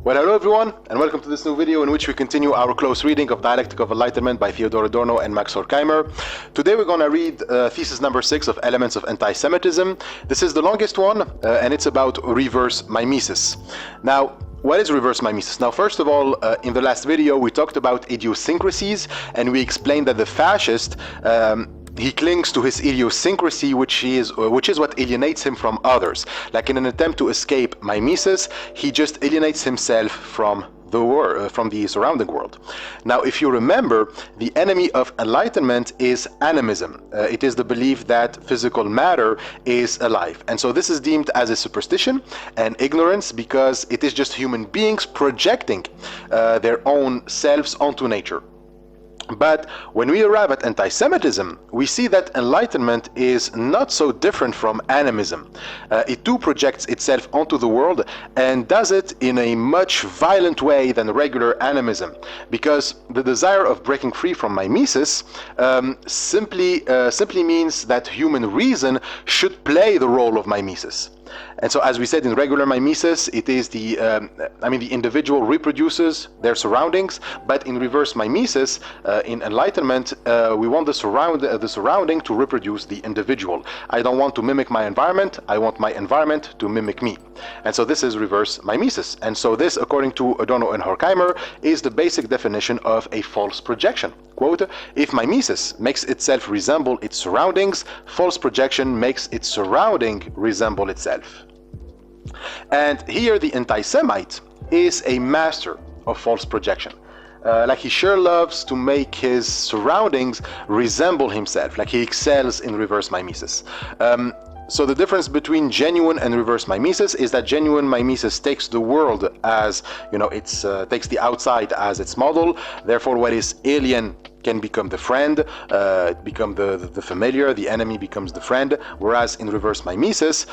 Well, hello everyone, and welcome to this new video in which we continue our close reading of Dialectic of Enlightenment by Theodor, Adorno and Horkheimer. Today we're going to read thesis number 6 of Elements of Antisemitism. This is the longest one, and it's about reverse mimesis. Now, what is reverse mimesis? Now, first of all, in the last video we talked about idiosyncrasies, and we explained that the fascist he clings to his idiosyncrasy, which is what alienates him from others. Like in an attempt to escape mimesis, he just alienates himself from the surrounding world. Now, if you remember, the enemy of enlightenment is animism. It is the belief that physical matter is alive. And so this is deemed as a superstition and ignorance because it is just human beings projecting their own selves onto nature. But when we arrive at anti-Semitism, we see that enlightenment is not so different from animism. It too projects itself onto the world and does it in a much violent way than regular animism, because the desire of breaking free from mimesis simply means that human reason should play the role of mimesis. And so, as we said, in regular mimesis, it is the individual reproduces their surroundings, but in reverse mimesis, in enlightenment, we want the surrounding to reproduce the individual. I don't want to mimic my environment, I want my environment to mimic me. And so this is reverse mimesis. And so this, according to Adorno and Horkheimer, is the basic definition of a false projection. Quote, if mimesis makes itself resemble its surroundings, false projection makes its surrounding resemble itself. And here the anti-Semite is a master of false projection. Like he sure loves to make his surroundings resemble himself, like he excels in reverse mimesis. So the difference between genuine and reverse mimesis is that genuine mimesis takes the world as, takes the outside as its model. Therefore, what is alien can become the friend, become the familiar, the enemy becomes the friend. Whereas in reverse mimesis,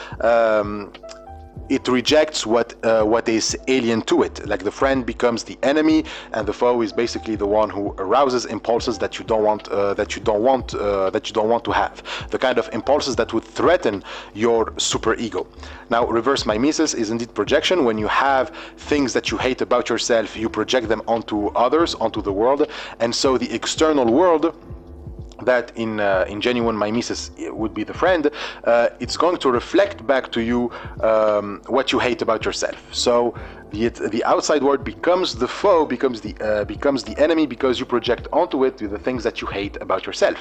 it rejects what is alien to it. Like the friend becomes the enemy, and the foe is basically the one who arouses impulses that you don't want to have. The kind of impulses that would threaten your superego. Now, reverse mimesis is indeed projection. When you have things that you hate about yourself, you project them onto others, onto the world, and so the external world, that in genuine mimesis would be the friend, it's going to reflect back to you what you hate about yourself. So the outside world becomes the foe, becomes the enemy, because you project onto it the things that you hate about yourself.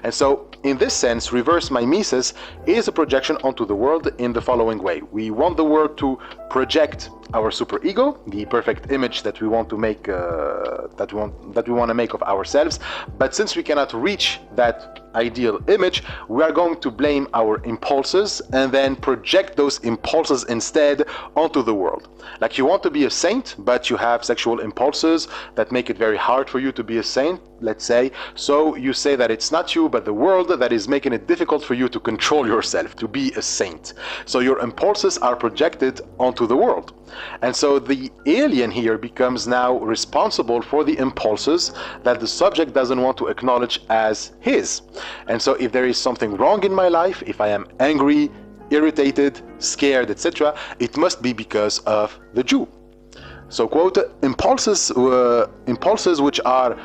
And so in this sense, reverse mimesis is a projection onto the world in the following way. We want the world to project our superego, the perfect image that we want to make, that we want to make of ourselves. But since we cannot reach that ideal image, we are going to blame our impulses and then project those impulses instead onto the world. Like you want to be a saint, but you have sexual impulses that make it very hard for you to be a saint, let's say. So you say that it's not you, but the world that is making it difficult for you to control yourself, to be a saint. So your impulses are projected onto the world. And so the alien here becomes now responsible for the impulses that the subject doesn't want to acknowledge as his. And so if there is something wrong in my life, if I am angry, irritated, scared, etc., it must be because of the Jew. So, quote, impulses which are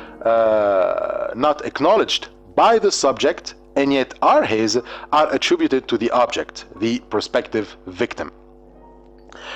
not acknowledged by the subject and yet are his, are attributed to the object, the prospective victim.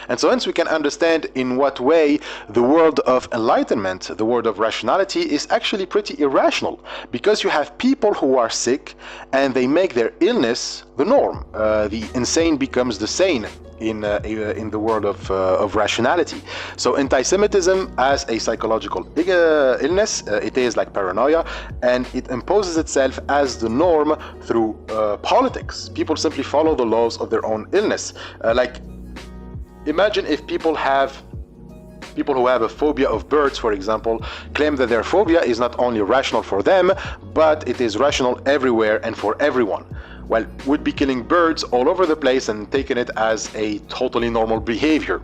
And so hence we can understand in what way the world of enlightenment, the world of rationality, is actually pretty irrational, because you have people who are sick and they make their illness the norm. The insane becomes the sane in the world of rationality. So anti-Semitism as a psychological illness, it is like paranoia, and it imposes itself as the norm through politics. People simply follow the laws of their own illness. Imagine if people who have a phobia of birds, for example, claim that their phobia is not only rational for them, but it is rational everywhere and for everyone. well, would be killing birds all over the place and taking it as a totally normal behavior.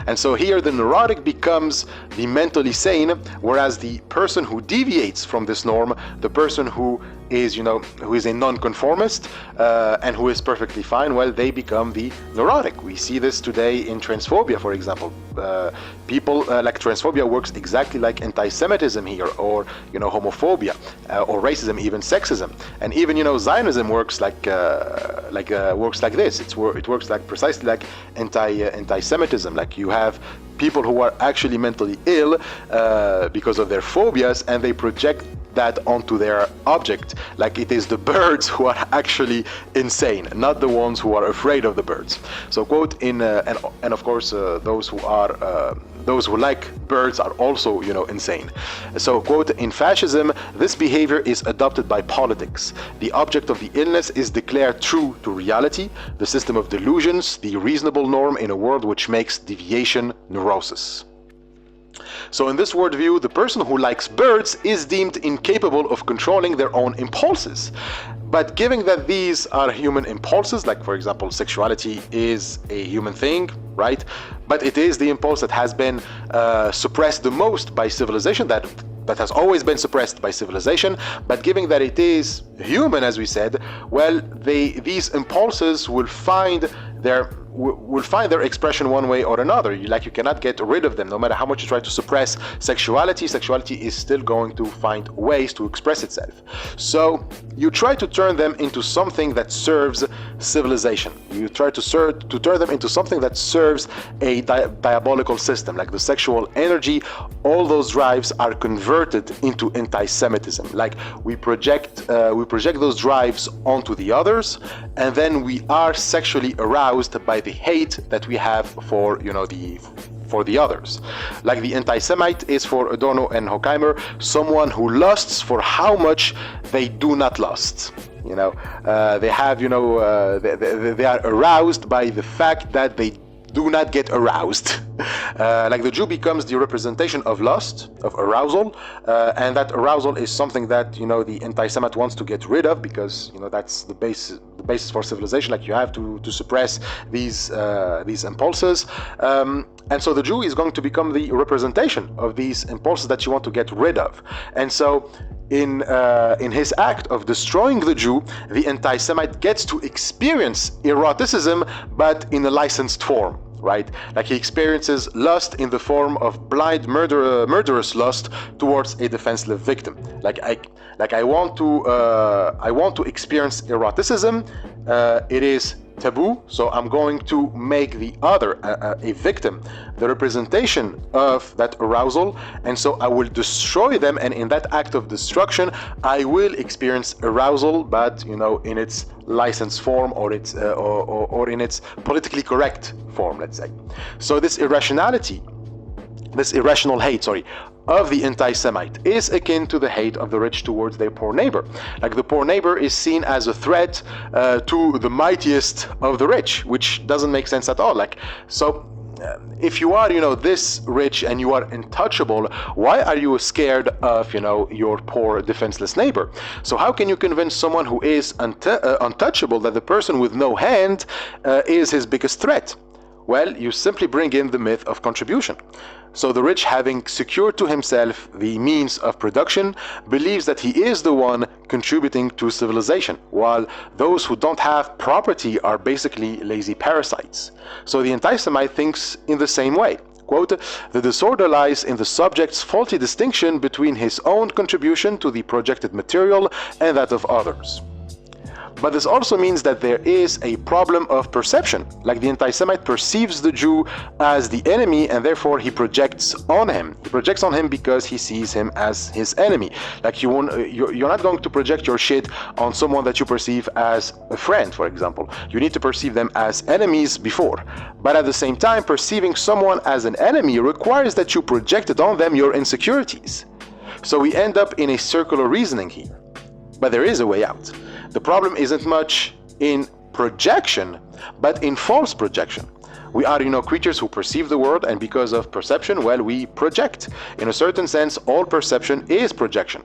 And so here the neurotic becomes the mentally sane, whereas the person who deviates from this norm, the person who is, who is a non-conformist and who is perfectly fine, well, they become the neurotic. We see this today in transphobia, for example. People like transphobia works exactly like anti-Semitism here, or homophobia, or racism, even sexism, and even Zionism works like this. It works like precisely like anti-Semitism. Like you have people who are actually mentally ill because of their phobias, and they project that onto their object, like it is the birds who are actually insane, not the ones who are afraid of the birds. So quote in and of course those who like birds are also insane. So quote, in fascism this behavior is adopted by politics. The object of the illness is declared true to reality, the system of delusions, the reasonable norm in a world which makes deviation neurosis. So in this worldview, the person who likes birds is deemed incapable of controlling their own impulses. But given that these are human impulses, like for example sexuality is a human thing, right? But it is the impulse that has been suppressed the most by civilization, that has always been suppressed by civilization. But given that it is human, as we said, well, these impulses will find their expression one way or another. You cannot get rid of them. No matter how much you try to suppress sexuality is still going to find ways to express itself. So you try to turn them into something that serves civilization. You try to turn them into something that serves a diabolical system, like the sexual energy. All those drives are converted into anti-Semitism. Like we project those drives onto the others, and then we are sexually aroused by the hate that we have for the others. Like the anti-Semite is, for Adorno and Horkheimer, someone who lusts for how much they do not lust. They have they are aroused by the fact that they do not get aroused. Like the Jew becomes the representation of lust, of arousal, and that arousal is something that the anti-Semite wants to get rid of, because that's the basis for civilization. Like you have to suppress these impulses, and so the Jew is going to become the representation of these impulses that you want to get rid of. And so in his act of destroying the Jew, the anti-Semite gets to experience eroticism, but in a licensed form, right? Like he experiences lust in the form of blind murderous lust towards a defenseless victim. I want to experience eroticism. It is taboo, so I'm going to make the other, a victim, the representation of that arousal, and so I will destroy them, and in that act of destruction I will experience arousal, but in its licensed form, or its or in its politically correct form, let's say. So this irrational hate, of the anti-Semite is akin to the hate of the rich towards their poor neighbor. Like the poor neighbor is seen as a threat to the mightiest of the rich, which doesn't make sense at all. If you are, this rich and you are untouchable, why are you scared of, your poor defenseless neighbor? So how can you convince someone who is untouchable that the person with no hand is his biggest threat? Well, you simply bring in the myth of contribution. So the rich, having secured to himself the means of production, believes that he is the one contributing to civilization, while those who don't have property are basically lazy parasites. So the anti-Semite thinks in the same way. Quote, the disorder lies in the subject's faulty distinction between his own contribution to the projected material and that of others. But this also means that there is a problem of perception. Like the anti-Semite perceives the Jew as the enemy, and therefore he projects on him. He projects on him because he sees him as his enemy. Like you're not going to project your shit on someone that you perceive as a friend, for example. You need to perceive them as enemies before. But at the same time, perceiving someone as an enemy requires that you projected on them your insecurities. So we end up in a circular reasoning here. But there is a way out. The problem isn't much in projection, but in false projection. We are, creatures who perceive the world, and because of perception, well, we project. In a certain sense, all perception is projection.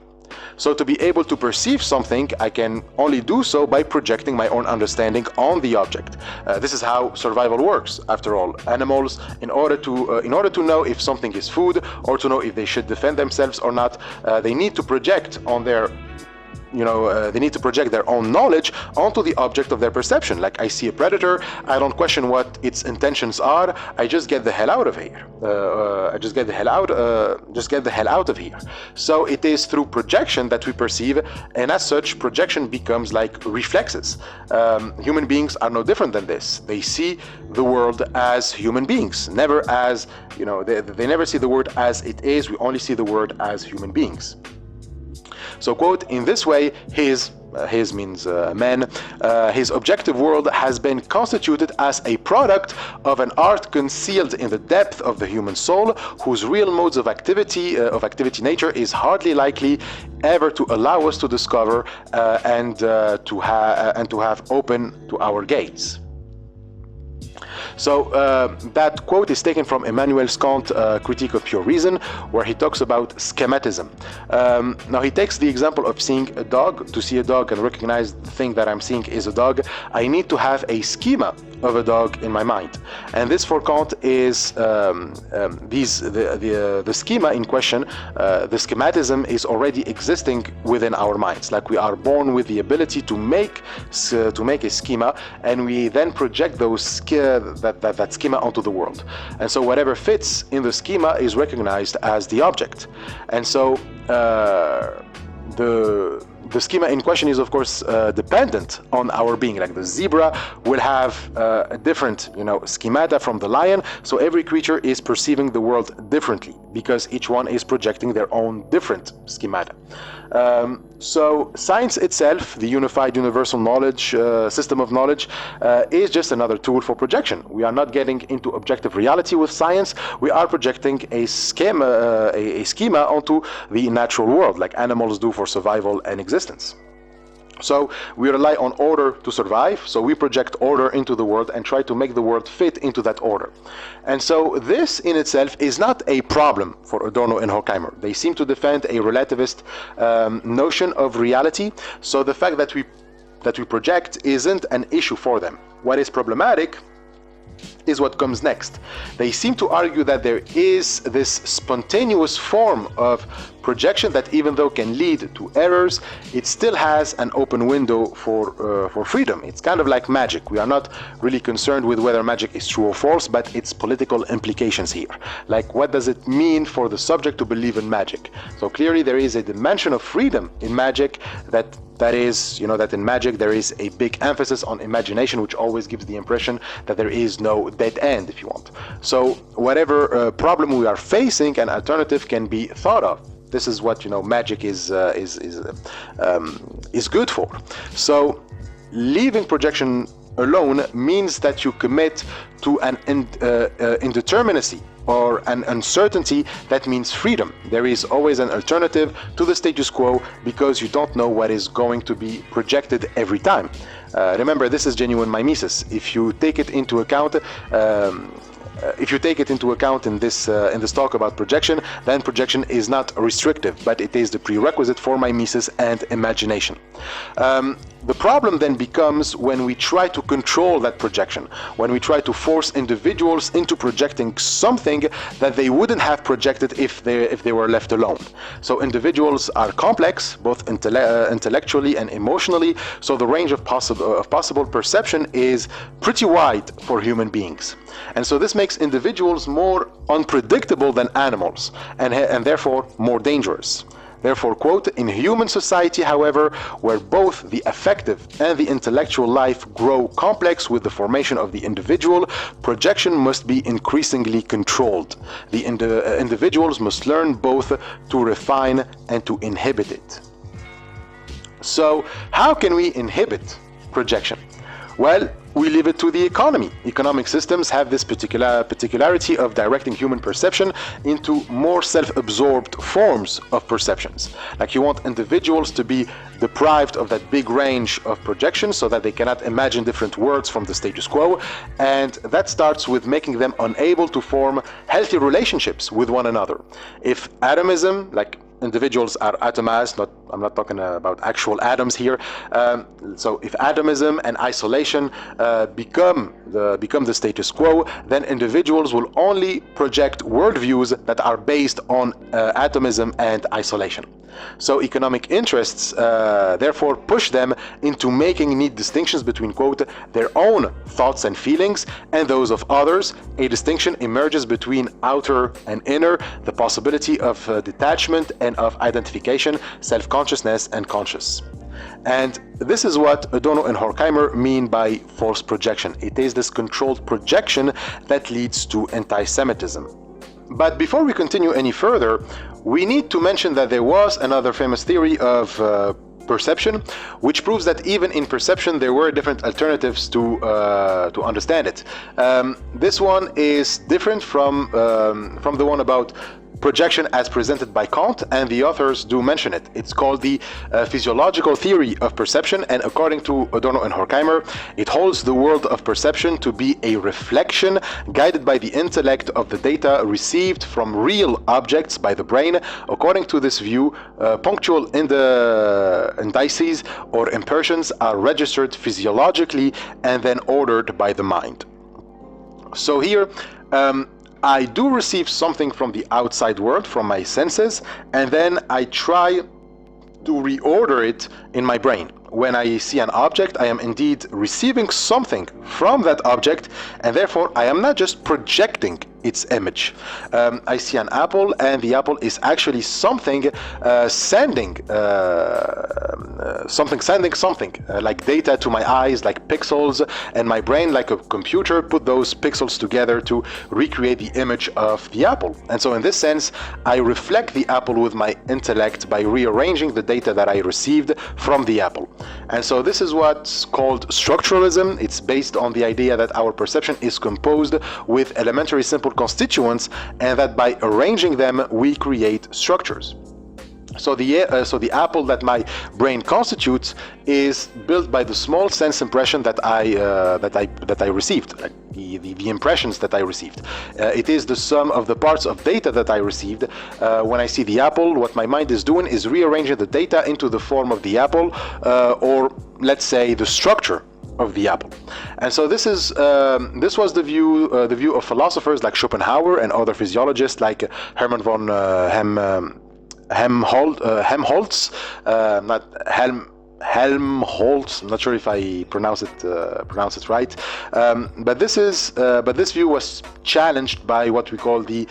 So to be able to perceive something, I can only do so by projecting my own understanding on the object. This is how survival works. After all, animals, in order to know if something is food or to know if they should defend themselves or not, they need to project on their they need to project their own knowledge onto the object of their perception. Like, I see a predator, I don't question what its intentions are, I just get the hell out of here. Just get the hell out of here. So it is through projection that we perceive, and as such, projection becomes like reflexes. Human beings are no different than this. They see the world as human beings, never as, they never see the world as it is. We only see the world as human beings. So, quote, in this way, his means man, his objective world has been constituted as a product of an art concealed in the depth of the human soul, whose real modes of activity nature is hardly likely ever to allow us to discover and to have open to our gaze. So that quote is taken from Immanuel Kant's Critique of Pure Reason, where he talks about schematism. Now he takes the example of seeing a dog. To see a dog and recognize the thing that I'm seeing is a dog, I need to have a schema of a dog in my mind. And this for Kant is the schema in question, the schematism is already existing within our minds. Like, we are born with the ability to make a schema, and we then project that schema onto the world. And so whatever fits in the schema is recognized as the object. And so the schema in question is, of course, dependent on our being. Like, the zebra will have a different, schemata from the lion. So every creature is perceiving the world differently because each one is projecting their own different schemata. So science itself, the unified universal knowledge system of knowledge, is just another tool for projection. We are not getting into objective reality with science. We are projecting a schema onto the natural world, like animals do for survival and existence. So we rely on order to survive, so we project order into the world and try to make the world fit into that order. And so this in itself is not a problem for Adorno and Horkheimer. They seem to defend a relativist notion of reality, so the fact that we project isn't an issue for them. What is problematic is what comes next. They seem to argue that there is this spontaneous form of projection that, even though can lead to errors, it still has an open window for freedom. It's kind of like magic. We are not really concerned with whether magic is true or false, but its political implications here. Like, what does it mean for the subject to believe in magic? So clearly there is a dimension of freedom in magic that is, that in magic there is a big emphasis on imagination, which always gives the impression that there is no dead end, if you want. So whatever problem we are facing, an alternative can be thought of. This is what magic is good for. So leaving projection alone means that you commit to an indeterminacy or an uncertainty that means freedom. There is always an alternative to the status quo because you don't know what is going to be projected every time. Remember, this is genuine mimesis. If you take it into account, in this talk about projection, then projection is not restrictive, but it is the prerequisite for mimesis and imagination. The problem then becomes when we try to control that projection, when we try to force individuals into projecting something that they wouldn't have projected if they were left alone. So individuals are complex, both intellectually and emotionally, so the range of possible perception is pretty wide for human beings. And so this makes individuals more unpredictable than animals, and therefore more dangerous. Therefore, quote, in human society, however, where both the affective and the intellectual life grow complex with the formation of the individual, projection must be increasingly controlled. The individuals must learn both to refine and to inhibit it. So, how can we inhibit projection? Well, we leave it to the economy. Economic systems have this particularity of directing human perception into more self-absorbed forms of perceptions. Like, you want individuals to be deprived of that big range of projection so that they cannot imagine different worlds from the status quo, and that starts with making them unable to form healthy relationships with one another. If atomism, like individuals are atomized, I'm not talking about actual atoms here. So if atomism and isolation become the status quo, then individuals will only project worldviews that are based on atomism and isolation. So economic interests therefore push them into making neat distinctions between, quote, their own thoughts and feelings and those of others. A distinction emerges between outer and inner, the possibility of detachment and of identification, self-consciousness and conscious. And this is what Adorno and Horkheimer mean by false projection. It is this controlled projection that leads to anti-Semitism. But before we continue any further, we need to mention that there was another famous theory of perception, which proves that even in perception there were different alternatives to understand it. This one is different from the one about projection as presented by Kant, and the authors do mention it. It's called the physiological theory of perception, and according to Adorno and Horkheimer, it holds the world of perception to be a reflection guided by the intellect of the data received from real objects by the brain. According to this view, punctual indices or impressions are registered physiologically and then ordered by the mind. So here, I do receive something from the outside world, from my senses, and then I try to reorder it in my brain. When I see an object, I am indeed receiving something from that object, and therefore I am not just projecting its image. I see an apple, and the apple is actually something sending something, like data to my eyes, like pixels, and my brain, like a computer, put those pixels together to recreate the image of the apple. And so in this sense, I reflect the apple with my intellect by rearranging the data that I received from the apple. And so this is what's called structuralism. It's based on the idea that our perception is composed with elementary simple constituents, and that by arranging them we create structures. So the apple that my brain constitutes is built by the small sense impression that I received, like the impressions that I received. It is the sum of the parts of data that I received. When I see the apple, what my mind is doing is rearranging the data into the form of the apple, or let's say the structure of the apple. And so this was the view of philosophers like Schopenhauer and other physiologists like Hermann von Helmholtz, Helmholtz. I'm not sure if I pronounce it right, but this view was challenged by what we call the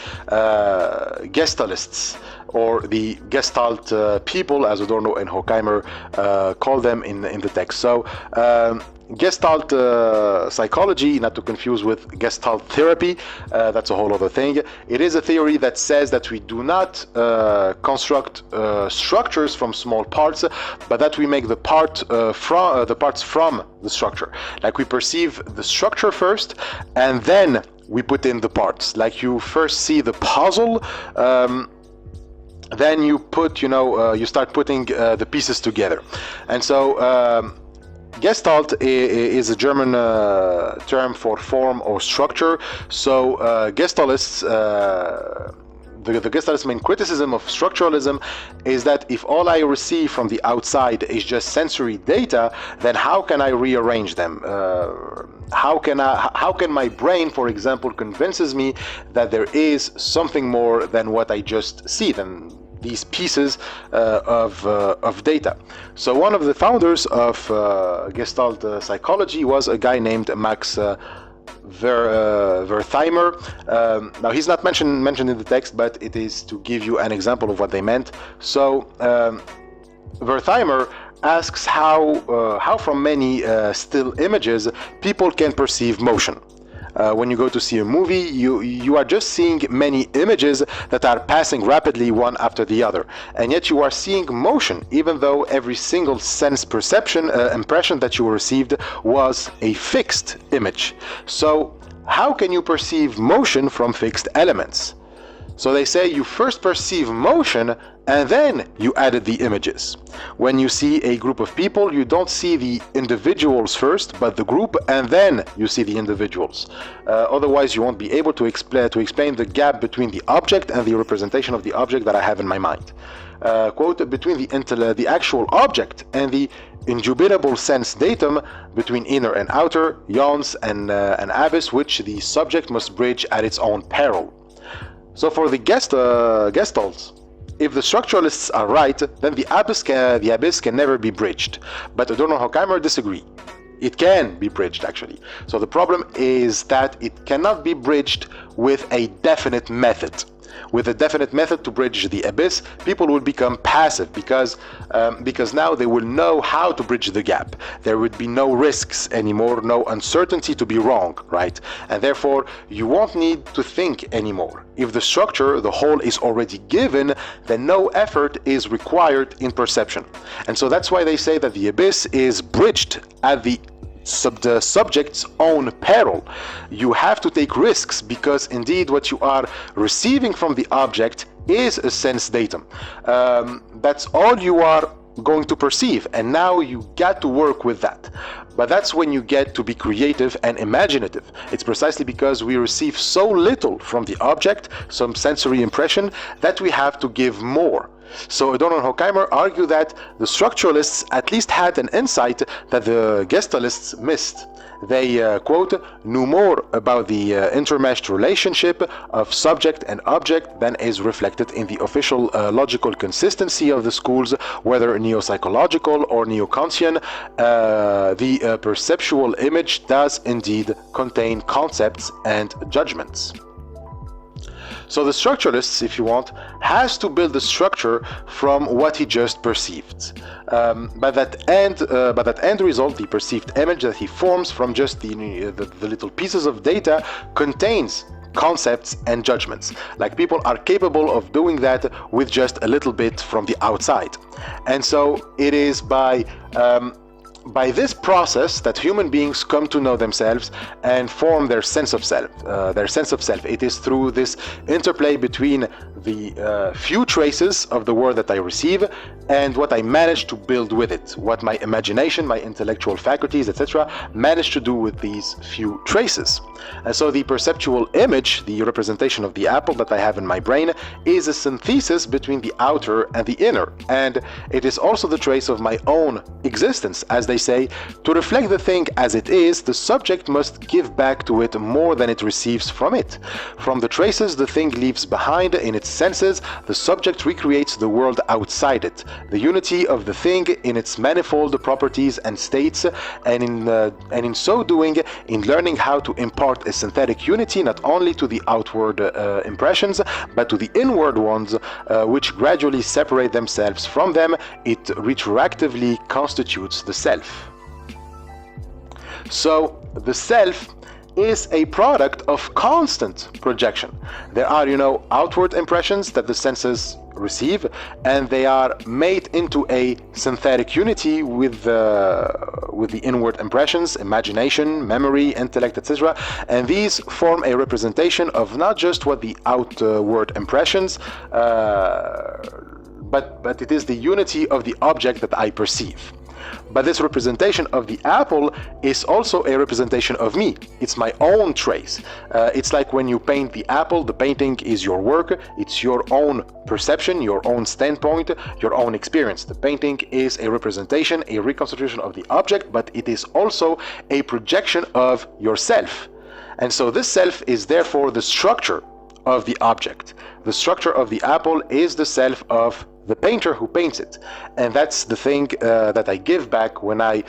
Gestalists, or the Gestalt people, as Adorno and Horkheimer call them in the text. So Gestalt psychology, not to confuse with Gestalt therapy, that's a whole other thing. It is a theory that says that we do not construct structures from small parts, but that we make the parts from the structure. Like we perceive the structure first, and then we put in the parts. Like you first see the puzzle, then you put, you start putting the pieces together. And so Gestalt is a German term for form or structure. So Gestalists, the Gestalist main criticism of structuralism is that if all I receive from the outside is just sensory data, then how can I rearrange them? How can my brain, for example, convinces me that there is something more than what I just see, than these pieces of data? So one of the founders of Gestalt psychology was a guy named Max Wertheimer. Now he's not mentioned in the text, but it is to give you an example of what they meant. So Wertheimer asks how from many still images people can perceive motion. When you go to see a movie, you are just seeing many images that are passing rapidly one after the other, and yet you are seeing motion, even though every single sense perception impression that you received was a fixed image. So how can you perceive motion from fixed elements? So they say you first perceive motion and then you added the images. When you see a group of people, you don't see the individuals first, but the group, and then you see the individuals. Otherwise, you won't be able to explain the gap between the object and the representation of the object that I have in my mind. Quote, between the actual object and the indubitable sense datum, between inner and outer, yawns an abyss which the subject must bridge at its own peril. So for the Gestalts, if the structuralists are right, then the abyss can never be bridged. But Adorno and Horkheimer disagree. It can be bridged, actually. So the problem is that it cannot be bridged with a definite method. With a definite method to bridge the abyss, people will become passive because now they will know how to bridge the gap. There would be no risks anymore, no uncertainty to be wrong, right? And therefore, you won't need to think anymore. If the structure, the whole, is already given, then no effort is required in perception. And so that's why they say that the abyss is bridged at the subject's own peril. You have to take risks because indeed what you are receiving from the object is a sense datum. That's all you are going to perceive, and now you got to work with that. But that's when you get to be creative and imaginative. It's precisely because we receive so little from the object, some sensory impression, that we have to give more. So Adorno and Horkheimer argue that the structuralists at least had an insight that the Gestalists missed. They, quote, knew more about the intermeshed relationship of subject and object than is reflected in the official logical consistency of the schools, whether neo-psychological or neo-Kantian. The perceptual image does indeed contain concepts and judgments. So the structuralists, if you want, has to build the structure from what he just perceived. But that end result, the perceived image that he forms from just the little pieces of data, contains concepts and judgments. Like, people are capable of doing that with just a little bit from the outside. And so it is by this process that human beings come to know themselves and form their sense of self. It is through this interplay between the few traces of the world that I receive and what I manage to build with it, what my imagination, my intellectual faculties, etc. manage to do with these few traces. And so the perceptual image, the representation of the apple that I have in my brain, is a synthesis between the outer and the inner, and it is also the trace of my own existence. As they say, to reflect the thing as it is, the subject must give back to it more than it receives from it. From the traces the thing leaves behind in its senses, the subject recreates the world outside it, the unity of the thing in its manifold properties and states, and in so doing, in learning how to impart a synthetic unity not only to the outward impressions, but to the inward ones, which gradually separate themselves from them, it retroactively constitutes the self. So the self is a product of constant projection. There are, outward impressions that the senses receive, and they are made into a synthetic unity with the inward impressions, imagination, memory, intellect, etc. And these form a representation of not just what the outward impressions, but it is the unity of the object that I perceive. But this representation of the apple is also a representation of me. It's my own trace. It's like when you paint the apple, the painting is your work, it's your own perception, your own standpoint, your own experience. The painting is a representation, a reconstitution of the object, but it is also a projection of yourself. And so this self is therefore the structure of the object. The structure of the apple is the self of the painter who paints it, and that's the thing that I give back when I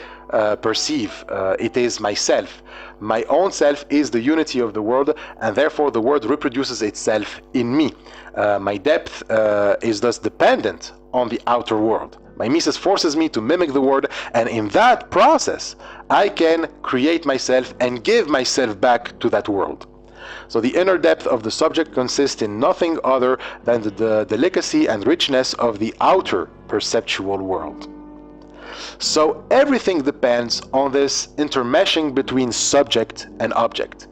perceive. It is myself. My own self is the unity of the world, and therefore the world reproduces itself in me. My depth is thus dependent on the outer world. Mimesis forces me to mimic the world, and in that process I can create myself and give myself back to that world. So the inner depth of the subject consists in nothing other than the delicacy and richness of the outer perceptual world. So everything depends on this intermeshing between subject and object.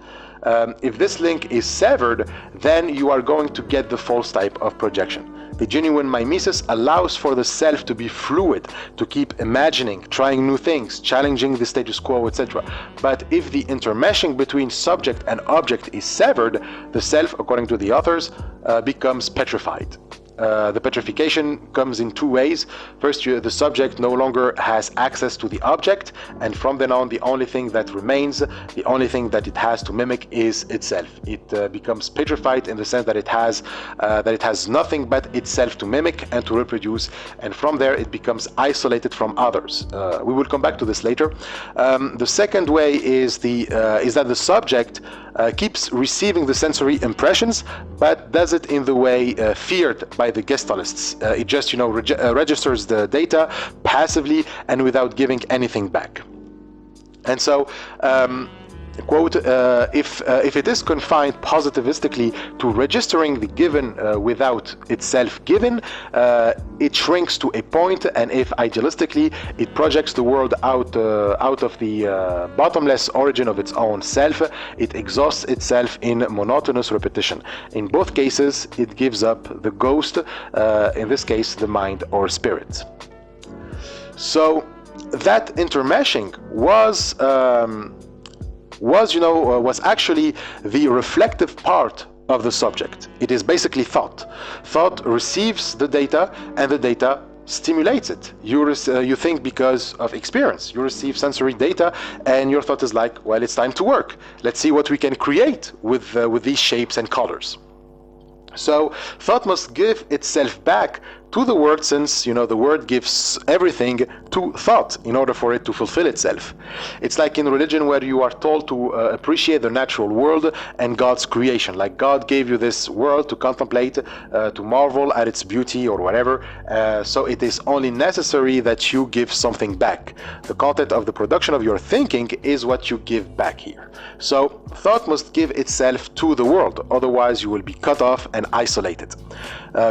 If this link is severed, then you are going to get the false type of projection. The genuine mimesis allows for the self to be fluid, to keep imagining, trying new things, challenging the status quo, etc. But if the intermeshing between subject and object is severed, the self, according to the authors, becomes petrified. The petrification comes in two ways. First, the subject no longer has access to the object, and from then on, the only thing that remains, the only thing that it has to mimic is itself. It becomes petrified in the sense that it has nothing but itself to mimic and to reproduce, and from there it becomes isolated from others. We will come back to this later. The second way is that the subject keeps receiving the sensory impressions, but does it in the way feared by the Gestalists. It just, registers the data passively and without giving anything back. And so, quote, if it is confined positivistically to registering the given without itself given, it shrinks to a point, and if idealistically it projects the world out of the bottomless origin of its own self, it exhausts itself in monotonous repetition. In both cases, it gives up the ghost, in this case the mind or spirit. So that intermeshing was actually the reflective part of the subject. It is basically thought. Thought receives the data, and the data stimulates it. You think because of experience. You receive sensory data, and your thought is like, well, it's time to work. Let's see what we can create with these shapes and colors. So thought must give itself back to the word, since the word gives everything to thought in order for it to fulfill itself. It's like in religion, where you are told to appreciate the natural world and God's creation. Like God gave you this world to contemplate, to marvel at its beauty or whatever. So it is only necessary that you give something back. The content of the production of your thinking is what you give back here. So thought must give itself to the world, otherwise you will be cut off and isolated.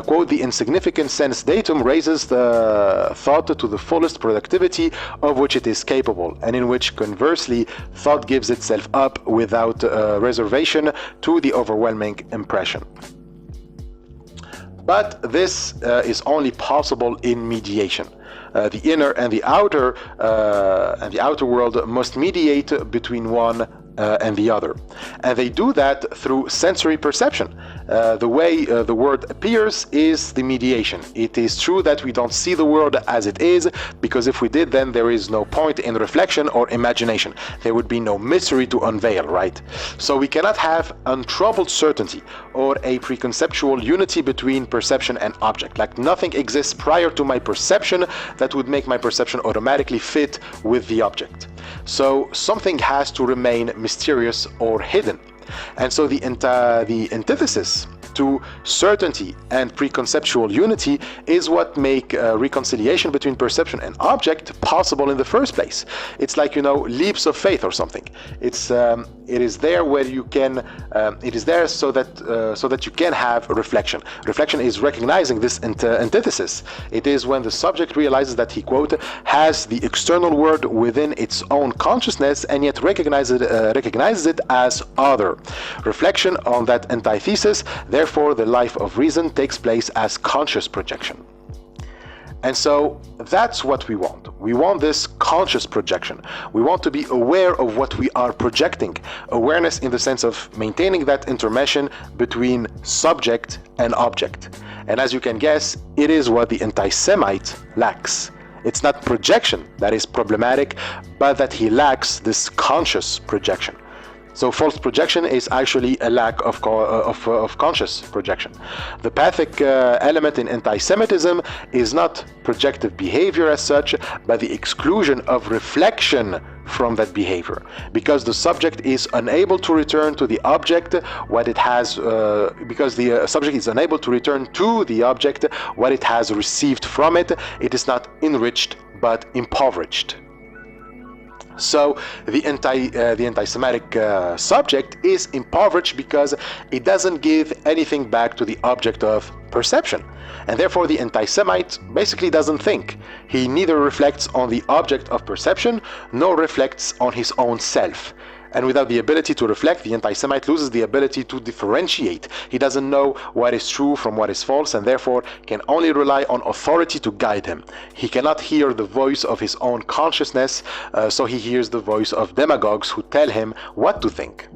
Quote, the insignificant sense datum raises the thought to the fullest productivity of which it is capable, and in which conversely thought gives itself up without reservation to the overwhelming impression. But this is only possible in mediation. The inner and the outer world must mediate between one and the other, and they do that through sensory perception. The way the world appears is the mediation. It is true that we don't see the world as it is, because if we did, then there is no point in reflection or imagination. There would be no mystery to unveil, right? So we cannot have untroubled certainty or a preconceptual unity between perception and object. Like nothing exists prior to my perception that would make my perception automatically fit with the object. So something has to remain mysterious or hidden. And so the antithesis to certainty and preconceptual unity is what make reconciliation between perception and object possible in the first place. It's like, leaps of faith or something. It is there where you can, it is there so that you can have reflection. Reflection is recognizing this antithesis. It is when the subject realizes that he, quote, has the external world within its own consciousness and yet recognizes it as other. Reflection on that antithesis, therefore the life of reason takes place as conscious projection. And so that's what we want. We want this conscious projection. We want to be aware of what we are projecting. Awareness in the sense of maintaining that intermission between subject and object. And as you can guess, it is what the anti-Semite lacks. It's not projection that is problematic, but that he lacks this conscious projection. So false projection is actually a lack of conscious projection. The pathic element in anti-Semitism is not projective behavior as such, but the exclusion of reflection from that behavior, because the subject is unable to return to the object what it has, because the subject is unable to return to the object what it has received from it. It is not enriched but impoverished. So the anti-Semitic subject is impoverished because it doesn't give anything back to the object of perception, and therefore the anti-Semite basically doesn't think. He neither reflects on the object of perception nor reflects on his own self. And without the ability to reflect, the anti-Semite loses the ability to differentiate. He doesn't know what is true from what is false, and therefore can only rely on authority to guide him. He cannot hear the voice of his own consciousness, so he hears the voice of demagogues who tell him what to think.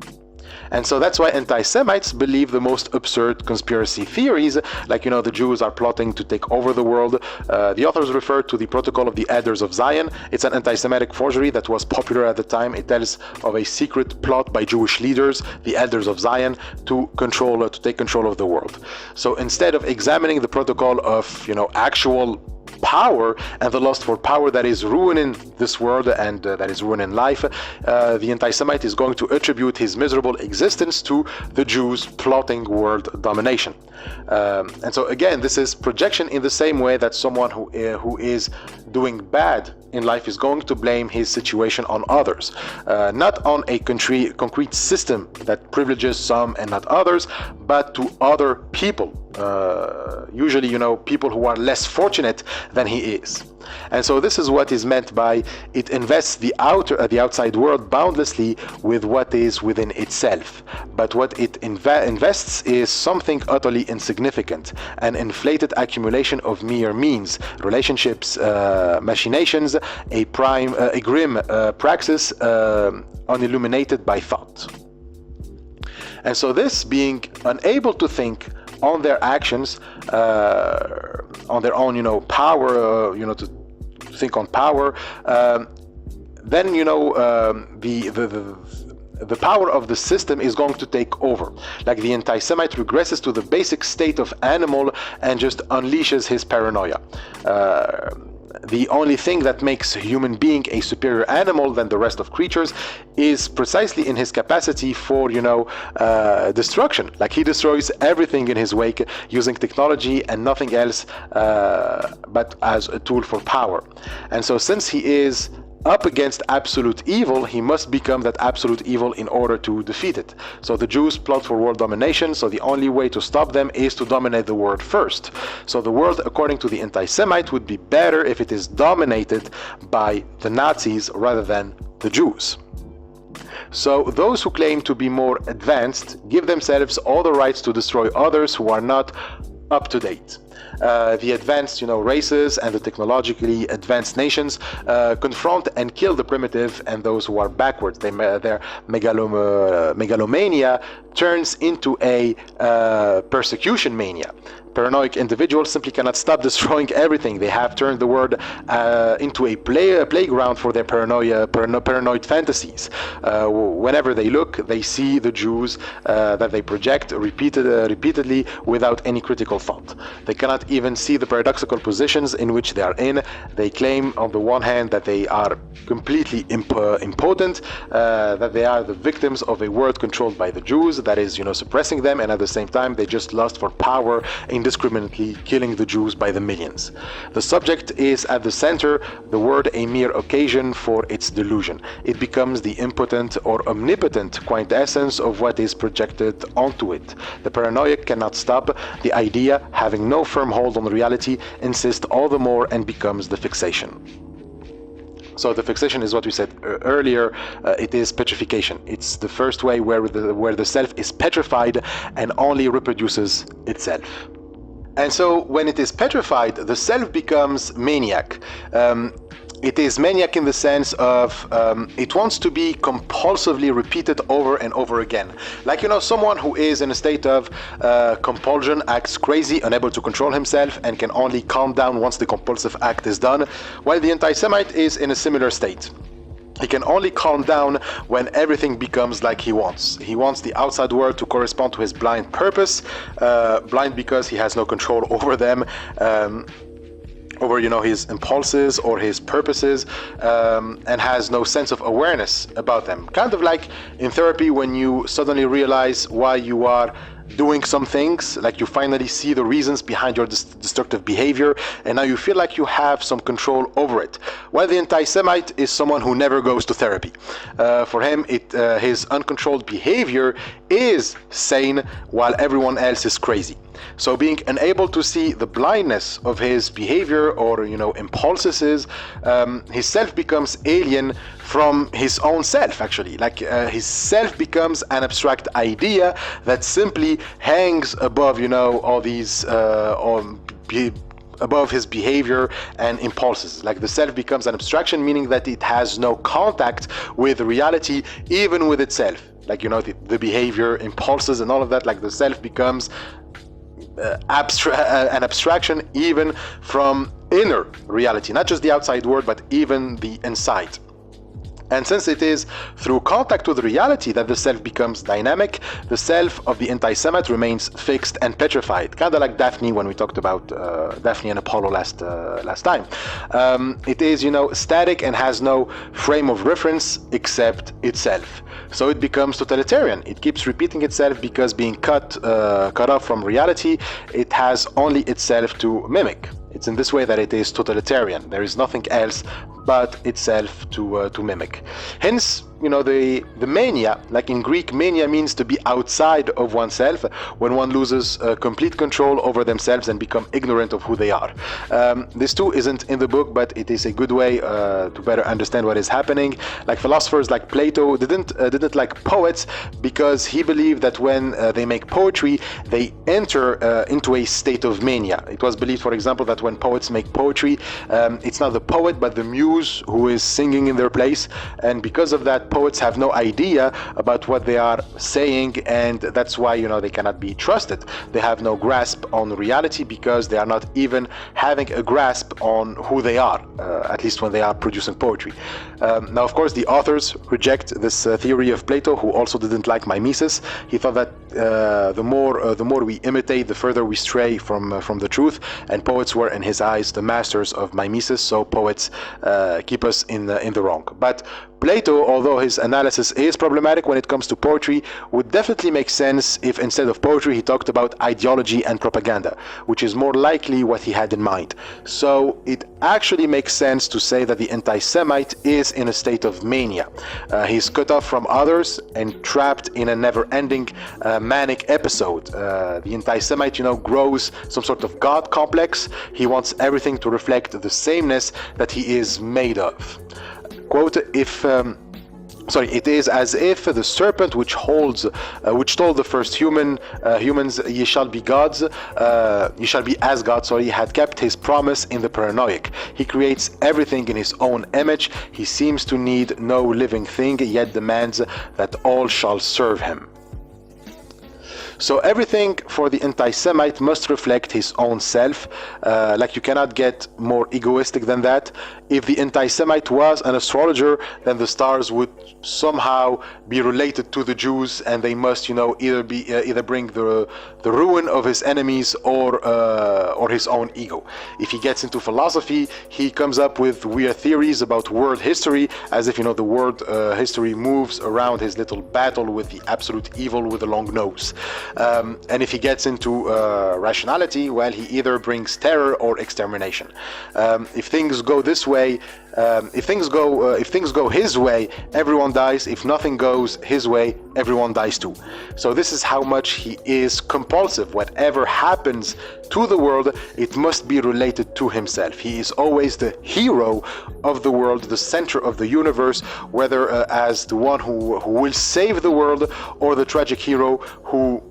And so that's why anti-Semites believe the most absurd conspiracy theories, like, the Jews are plotting to take over the world. The authors refer to the Protocol of the Elders of Zion. It's an anti-Semitic forgery that was popular at the time. It tells of a secret plot by Jewish leaders, the Elders of Zion, to take control of the world. So instead of examining the protocol of, actual power and the lust for power that is ruining this world and that is ruining life, the anti-Semite is going to attribute his miserable existence to the Jews plotting world domination. And so again, this is projection in the same way that someone who is doing bad in life is going to blame his situation on others, not on a concrete system that privileges some and not others, but to other people. Usually, people who are less fortunate than he is. And so this is what is meant by it invests the outside world boundlessly with what is within itself. But what it invests is something utterly insignificant, an inflated accumulation of mere means, relationships, machinations, a grim praxis unilluminated by thought. And so this, being unable to think on their actions, on their own, power, to think on power, then the power of the system is going to take over. Like the anti-Semite regresses to the basic state of animal and just unleashes his paranoia. The only thing that makes a human being a superior animal than the rest of creatures is precisely in his capacity for, destruction. Like he destroys everything in his wake using technology and nothing else but as a tool for power. And so since he is up against absolute evil, he must become that absolute evil in order to defeat it. So the Jews plot for world domination, so the only way to stop them is to dominate the world first. So the world, according to the anti-Semite, would be better if it is dominated by the Nazis rather than the Jews. So those who claim to be more advanced give themselves all the rights to destroy others who are not up to date. The advanced, races and the technologically advanced nations confront and kill the primitive and those who are backwards. Their megalomania turns into a persecution mania. Paranoid individuals simply cannot stop destroying everything. They have turned the world into a playground for their paranoid fantasies. Whenever they look, they see the Jews that they project repeatedly without any critical thought. They cannot even see the paradoxical positions in which they are in. They claim on the one hand that they are completely impotent, that they are the victims of a world controlled by the Jews that is, suppressing them, and at the same time they just lust for power, indiscriminately killing the Jews by the millions. The subject is at the center, the word a mere occasion for its delusion. It becomes the impotent or omnipotent quintessence of what is projected onto it. The paranoiac cannot stop. The idea, having no firm hold on reality, insists all the more and becomes the fixation. So the fixation is what we said earlier. It is petrification. It's the first way where the self is petrified and only reproduces itself. And so when it is petrified, the self becomes maniac. It is maniac in the sense of it wants to be compulsively repeated over and over again. Like, someone who is in a state of compulsion acts crazy, unable to control himself, and can only calm down once the compulsive act is done, while the anti-Semite is in a similar state. He can only calm down when everything becomes like he wants. He wants the outside world to correspond to his blind purpose, blind because he has no control over them, over his impulses or his purposes, and has no sense of awareness about them. Kind of like in therapy when you suddenly realize why you are doing some things, like you finally see the reasons behind your destructive behavior, and now you feel like you have some control over it. While the anti-Semite is someone who never goes to therapy. For him, his uncontrolled behavior is sane while everyone else is crazy. So being unable to see the blindness of his behavior or impulses, his self becomes alien from his own self, actually. Like his self becomes an abstract idea that simply hangs above all these above his behavior and impulses. Like the self becomes an abstraction, meaning that it has no contact with reality, even with itself. Like the behavior, impulses, and all of that. Like the self becomes an abstraction even from inner reality, not just the outside world, but even the inside. And since it is through contact with reality that the self becomes dynamic, the self of the anti-Semite remains fixed and petrified, kind of like Daphne when we talked about Daphne and Apollo last time. It is static and has no frame of reference except itself. So it becomes totalitarian. It keeps repeating itself because being cut off from reality, it has only itself to mimic. It's in this way that it is totalitarian. There is nothing else but itself to mimic. Hence, the mania, like in Greek, mania means to be outside of oneself, when one loses complete control over themselves and become ignorant of who they are. This too isn't in the book, but it is a good way to better understand what is happening. Like philosophers like Plato didn't like poets because he believed that when they make poetry, they enter into a state of mania. It was believed, for example, that when poets make poetry, it's not the poet but the muse who is singing in their place, and because of that, poets have no idea about what they are saying, and that's why they cannot be trusted. They have no grasp on reality because they are not even having a grasp on who they are, at least when they are producing poetry. Now, of course, the authors reject this theory of Plato, who also didn't like mimesis. He thought that the more we imitate, the further we stray from the truth, and poets were, in his eyes, the masters of mimesis. So poets keep us in the wrong. But Plato, although his analysis is problematic when it comes to poetry, would definitely make sense if instead of poetry he talked about ideology and propaganda, which is more likely what he had in mind. So it actually makes sense to say that the anti-Semite is in a state of mania. He's cut off from others and trapped in a never-ending manic episode. The anti-Semite, grows some sort of God complex. He wants everything to reflect the sameness that he is made of. Quote, it is as if the serpent which told the first humans, ye shall be gods, ye shall be as gods, had kept his promise in the Paranoic. He creates everything in his own image. He seems to need no living thing, yet demands that all shall serve him. So everything for the anti-Semite must reflect his own self. Like you cannot get more egoistic than that. If the anti-Semite was an astrologer, then the stars would somehow be related to the Jews, and they must, either bring the ruin of his enemies or his own ego. If he gets into philosophy, he comes up with weird theories about world history, as if the world history moves around his little battle with the absolute evil with a long nose. And if he gets into rationality, well, he either brings terror or extermination. If things go this way, if things go his way, everyone dies. If nothing goes his way, everyone dies too. So this is how much he is compulsive. Whatever happens to the world, it must be related to himself. He is always the hero of the world, the center of the universe, whether as the one who will save the world, or the tragic hero who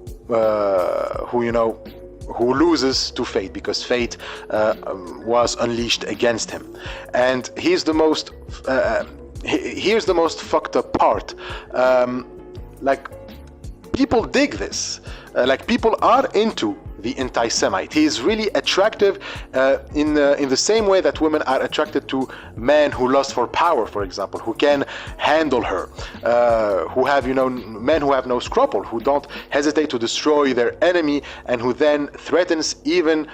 loses to fate because fate was unleashed against him. And here's the most fucked up part. Like, people dig this. Like, people are into the anti-Semite. He is really attractive in the same way that women are attracted to men who lust for power, for example, who can handle her, who have, men who have no scruple, who don't hesitate to destroy their enemy, and who then threatens even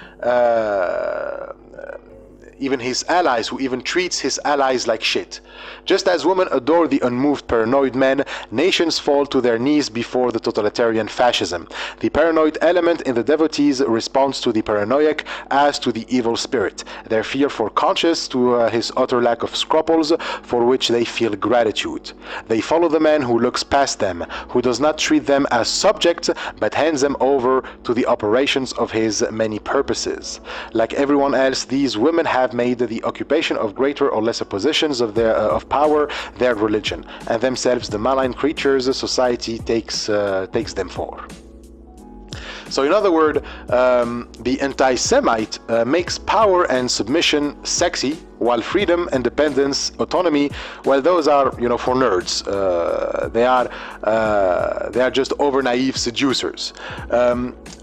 even his allies, who even treats his allies like shit. Just as women adore the unmoved paranoid men, nations fall to their knees before the totalitarian fascism. The paranoid element in the devotees responds to the paranoiac as to the evil spirit, their fear for conscience to his utter lack of scruples, for which they feel gratitude. They follow the man who looks past them, who does not treat them as subjects, but hands them over to the operations of his many purposes. Like everyone else, these women have made the occupation of greater or lesser positions of power their religion, and themselves the malign creatures society takes them for. So in other words, the anti-Semite makes power and submission sexy, while freedom, independence, autonomy, well, those are, you know, for nerds. They are just over naive seducers.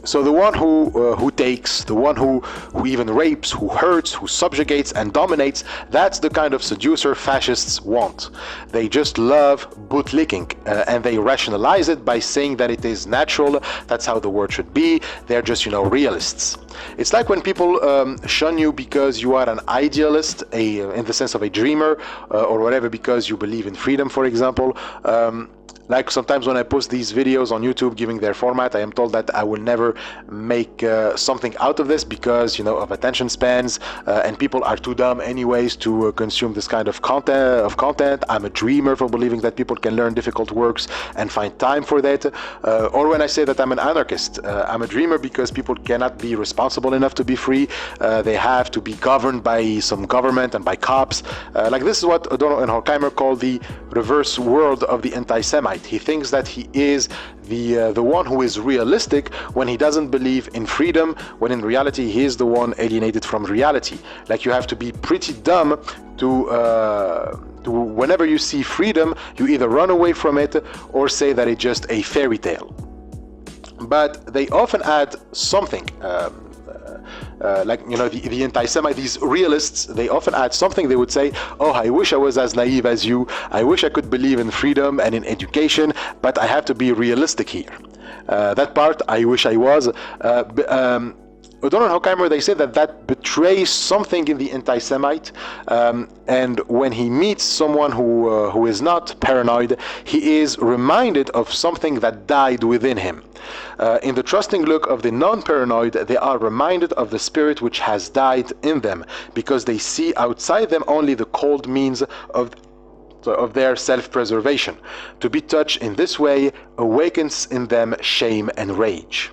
So the one who takes, the one who even rapes, who hurts, who subjugates and dominates, that's the kind of seducer fascists want. They just love bootlicking, and they rationalize it by saying that it is natural, that's how the world should be. They're just, you know, realists. It's like when people shun you because you are an idealist, in the sense of a dreamer, or whatever, because you believe in freedom, for example. Like sometimes when I post these videos on YouTube giving their format, I am told that I will never make something out of this because, you know, of attention spans, and people are too dumb anyways to consume this kind of content. I'm a dreamer for believing that people can learn difficult works and find time for that. Or when I say that I'm an anarchist, I'm a dreamer because people cannot be responsible enough to be free. They have to be governed by some government and by cops. Like this is what Adorno and Horkheimer call the reverse world of the anti-Semite. He thinks that he is the one who is realistic when he doesn't believe in freedom, when in reality he is the one alienated from reality. Like you have to be pretty dumb to whenever you see freedom, you either run away from it or say that it's just a fairy tale. But they often add something. Like, you know, the anti-Semite, these realists, they often add something. They would say, oh, I wish I was as naive as you. I wish I could believe in freedom and in education, but I have to be realistic here. That part, I wish I was. Adorno and Horkheimer, they say that betrays something in the anti-Semite, and when he meets someone who is not paranoid, he is reminded of something that died within him. In the trusting look of the non-paranoid, they are reminded of the spirit which has died in them, because they see outside them only the cold means of their self-preservation. To be touched in this way awakens in them shame and rage.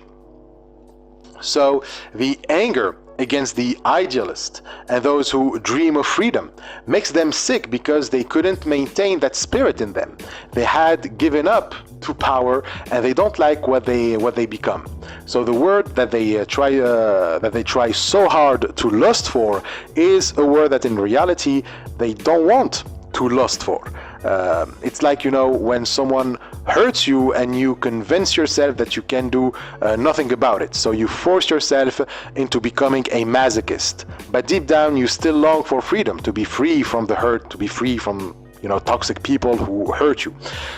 So the anger against the idealist and those who dream of freedom makes them sick because they couldn't maintain that spirit in them. They had given up to power and they don't like what they become. So the word that they try so hard to lust for is a word that in reality they don't want to lust for. It's like, you know, when someone hurts you and you convince yourself that you can do nothing about it. So you force yourself into becoming a masochist. But deep down you still long for freedom, to be free from the hurt, to be free from, you know, toxic people who hurt you.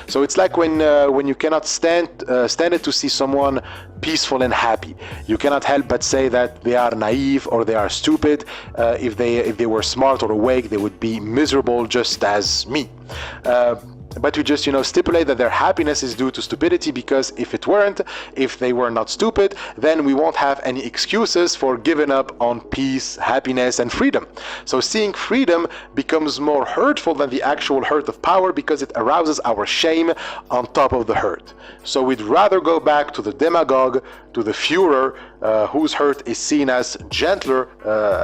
So it's like when you cannot stand it to see someone peaceful and happy. You cannot help but say that they are naive or they are stupid. If they were smart or awake, they would be miserable just as me. But we just, you know, stipulate that their happiness is due to stupidity, because if it weren't, if they were not stupid, then we won't have any excuses for giving up on peace, happiness, and freedom. So seeing freedom becomes more hurtful than the actual hurt of power, because it arouses our shame on top of the hurt. So we'd rather go back to the demagogue, to the Führer, whose hurt is seen as gentler,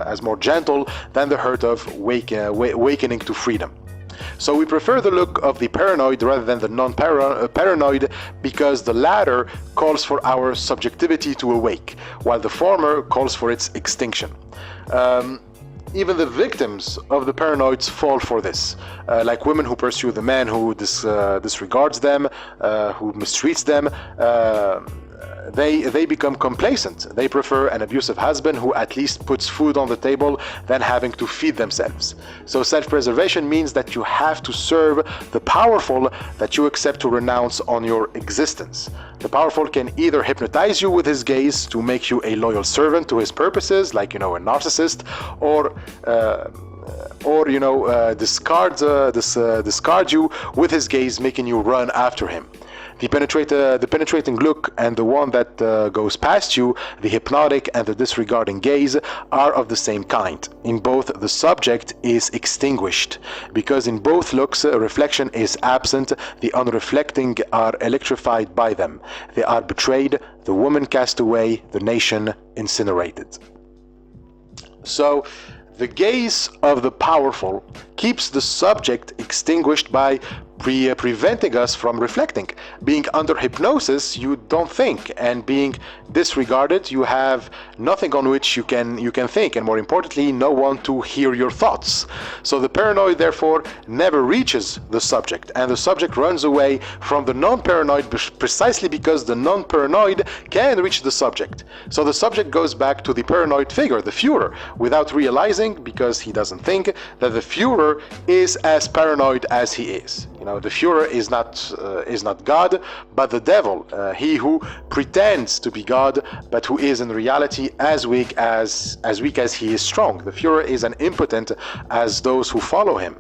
as more gentle than the hurt of awakening to freedom. So we prefer the look of the paranoid rather than the non-paranoid, because the latter calls for our subjectivity to awake, while the former calls for its extinction. Even the victims of the paranoids fall for this, like women who pursue the man who disregards them, who mistreats them. they become complacent. They prefer an abusive husband who at least puts food on the table than having to feed themselves. So self-preservation means that you have to serve the powerful that you accept to renounce on your existence. The powerful can either hypnotize you with his gaze to make you a loyal servant to his purposes, like, a narcissist, or discard you with his gaze, making you run after him. The penetrating look and the one that goes past you, the hypnotic and the disregarding gaze, are of the same kind. In both, the subject is extinguished, because in both looks, reflection is absent. The unreflecting are electrified by them. They are betrayed, the woman cast away, the nation incinerated. So, the gaze of the powerful keeps the subject extinguished by preventing us from reflecting. Being under hypnosis, you don't think, and being disregarded, you have nothing on which you can think, and more importantly, no one to hear your thoughts. So the paranoid, therefore, never reaches the subject, and the subject runs away from the non-paranoid precisely because the non-paranoid can reach the subject. So the subject goes back to the paranoid figure, the Führer, without realizing, because he doesn't think, that the Führer is as paranoid as he is. The Führer is not God, but the devil, he who pretends to be God, but who is in reality as weak as he is strong. The Führer is as impotent as those who follow him.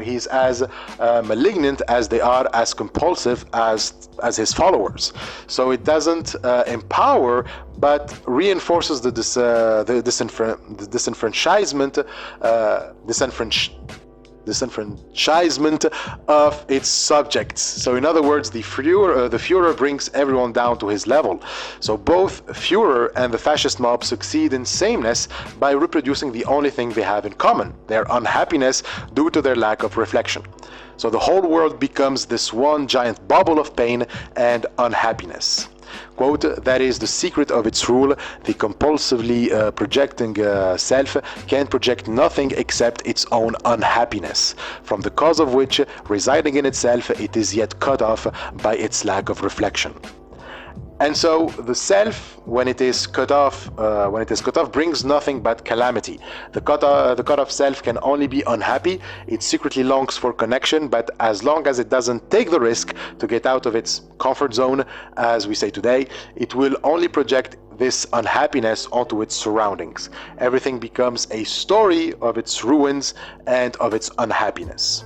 He's as malignant as they are, as compulsive as his followers. So it doesn't empower, but reinforces the disenfranchisement of its subjects. So in other words, the Führer brings everyone down to his level. So both Führer and the fascist mob succeed in sameness by reproducing the only thing they have in common, their unhappiness due to their lack of reflection. So the whole world becomes this one giant bubble of pain and unhappiness. Quote, that is the secret of its rule. The compulsively projecting self can project nothing except its own unhappiness, from the cause of which, residing in itself, it is yet cut off by its lack of reflection. And so the self, when it is cut off, brings nothing but calamity. The cut off self can only be unhappy. It secretly longs for connection, but as long as it doesn't take the risk to get out of its comfort zone, as we say today, it will only project this unhappiness onto its surroundings. Everything becomes a story of its ruins and of its unhappiness.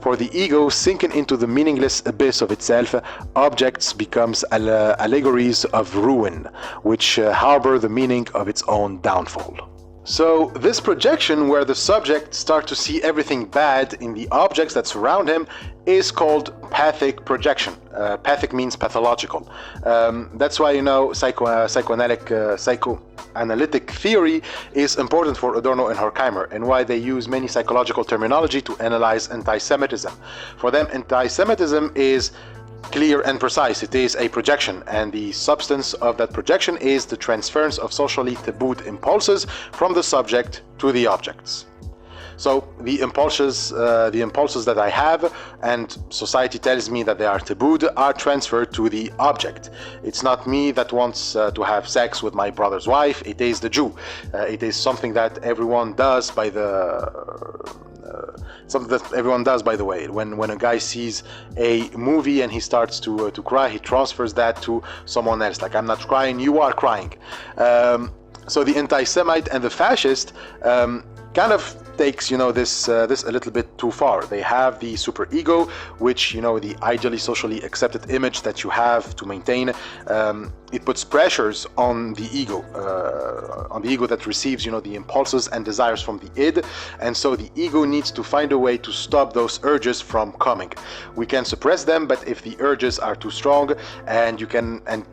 For the ego, sinking into the meaningless abyss of itself, objects becomes allegories of ruin, which harbor the meaning of its own downfall. So this projection, where the subject starts to see everything bad in the objects that surround him, is called pathic projection. Pathic means pathological. That's why, psychoanalytic theory is important for Adorno and Horkheimer, and why they use many psychological terminology to analyze anti-Semitism. For them, anti-Semitism is clear and precise. It is a projection, and the substance of that projection is the transference of socially tabooed impulses from the subject to the objects. So the impulses that I have and society tells me that they are tabooed are transferred to the object. It's not me that wants to have sex with my brother's wife, it is the Jew. It is something that everyone does by the way. When a guy sees a movie and he starts to cry, he transfers that to someone else. Like, I'm not crying, you are crying. So the anti-Semite and the fascist kind of takes this a little bit too far. They have the superego, which the ideally socially accepted image that you have to maintain. It puts pressures on the ego that receives the impulses and desires from the id, and so the ego needs to find a way to stop those urges from coming. We can suppress them, but if the urges are too strong and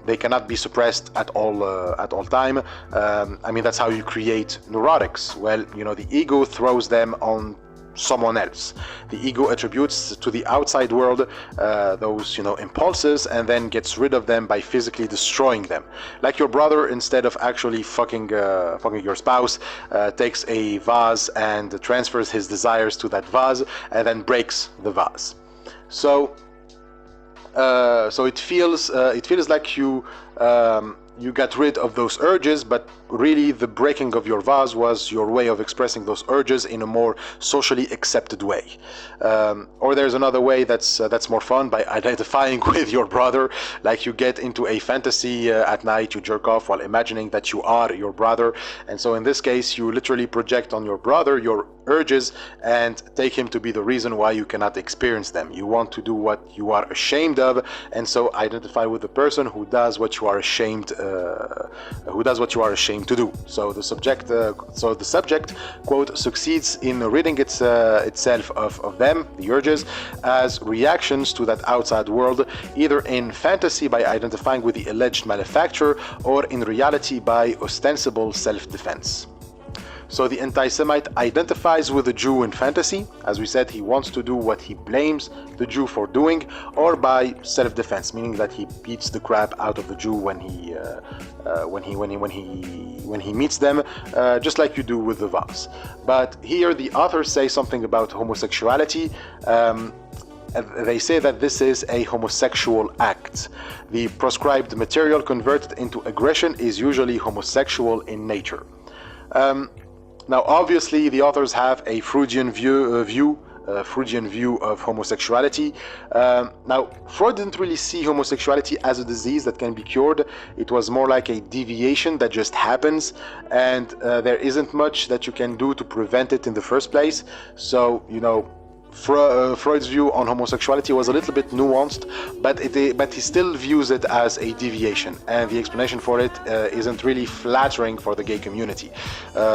they cannot be suppressed at all time, that's how you create neurotics. Well, the ego throws them on someone else. The ego attributes to the outside world those impulses, and then gets rid of them by physically destroying them. Like your brother, instead of actually fucking your spouse, takes a vase and transfers his desires to that vase and then breaks the vase. So So it feels like you got rid of those urges, but really the breaking of your vase was your way of expressing those urges in a more socially accepted way. Or there's another way that's more fun, by identifying with your brother. Like you get into a fantasy at night, you jerk off while imagining that you are your brother, and so in this case you literally project on your brother your urges and take him to be the reason why you cannot experience them. You want to do what you are ashamed of, and so identify with the person who does what you are ashamed to do. So the subject, quote, succeeds in ridding itself of them, the urges, as reactions to that outside world, either in fantasy by identifying with the alleged malefactor, or in reality by ostensible self-defense. So the anti-Semite identifies with the Jew in fantasy. As we said, he wants to do what he blames the Jew for doing, or by self-defense, meaning that he beats the crap out of the Jew when he meets them, just like you do with the vase. But here the authors say something about homosexuality. They say that this is a homosexual act. The proscribed material converted into aggression is usually homosexual in nature. Now, obviously, the authors have a Freudian view of homosexuality. Now, Freud didn't really see homosexuality as a disease that can be cured. It was more like a deviation that just happens, and there isn't much that you can do to prevent it in the first place. So, you know, Freud's view on homosexuality was a little bit nuanced, but he still views it as a deviation, and the explanation for it isn't really flattering for the gay community.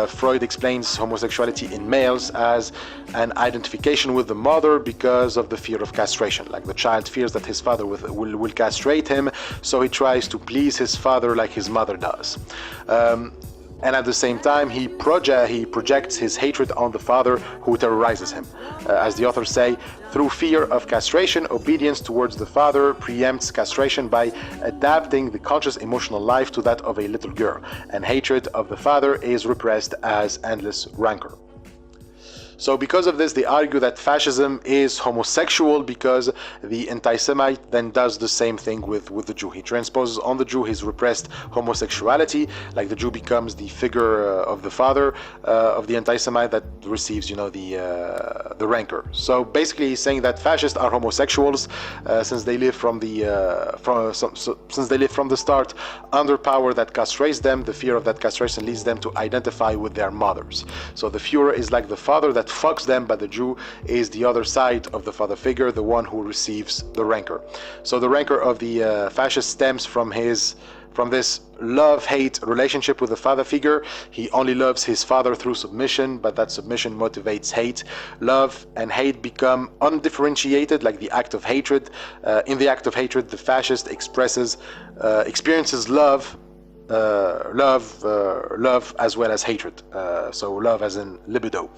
Freud explains homosexuality in males as an identification with the mother because of the fear of castration. Like the child fears that his father will castrate him, so he tries to please his father like his mother does. And at the same time, he projects his hatred on the father who terrorizes him. As the authors say, through fear of castration, obedience towards the father preempts castration by adapting the conscious emotional life to that of a little girl, and hatred of the father is repressed as endless rancor. So because of this, they argue that fascism is homosexual because the anti-Semite then does the same thing with the Jew. He transposes on the Jew his repressed homosexuality, like the Jew becomes the figure of the father of the anti-Semite that receives, you know, the rancor. So basically, he's saying that fascists are homosexuals since they live from the start under power that castrates them. The fear of that castration leads them to identify with their mothers. So the Führer is like the father that fucks them, but the Jew is the other side of the father figure, the one who receives the rancor. So the rancor of the fascist stems from this love-hate relationship with the father figure. He only loves his father through submission, but that submission motivates hate. Love and hate become undifferentiated, like the act of hatred. In the act of hatred, the fascist experiences love as well as hatred. So love as in libido.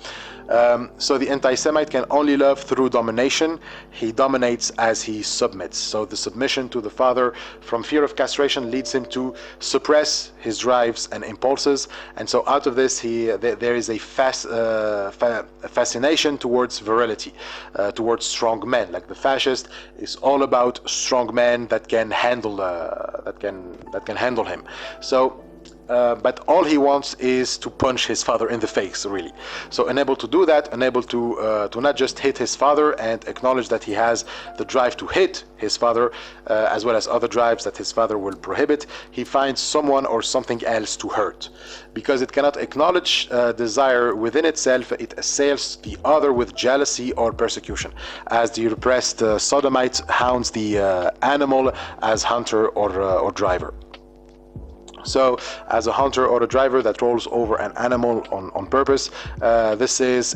So the anti-Semite can only love through domination. He dominates as he submits. So the submission to the father from fear of castration leads him to suppress his drives and impulses. And so out of this, there is a fascination towards virility, towards strong men. Like the fascist is all about strong men that can handle him. So but all he wants is to punch his father in the face, really. So unable to do that, unable to not just hit his father and acknowledge that he has the drive to hit his father, as well as other drives that his father will prohibit, he finds someone or something else to hurt. Because it cannot acknowledge desire within itself, it assails the other with jealousy or persecution, as the repressed sodomite hounds the animal as hunter or driver. So, as a hunter or a driver that rolls over an animal on purpose, this is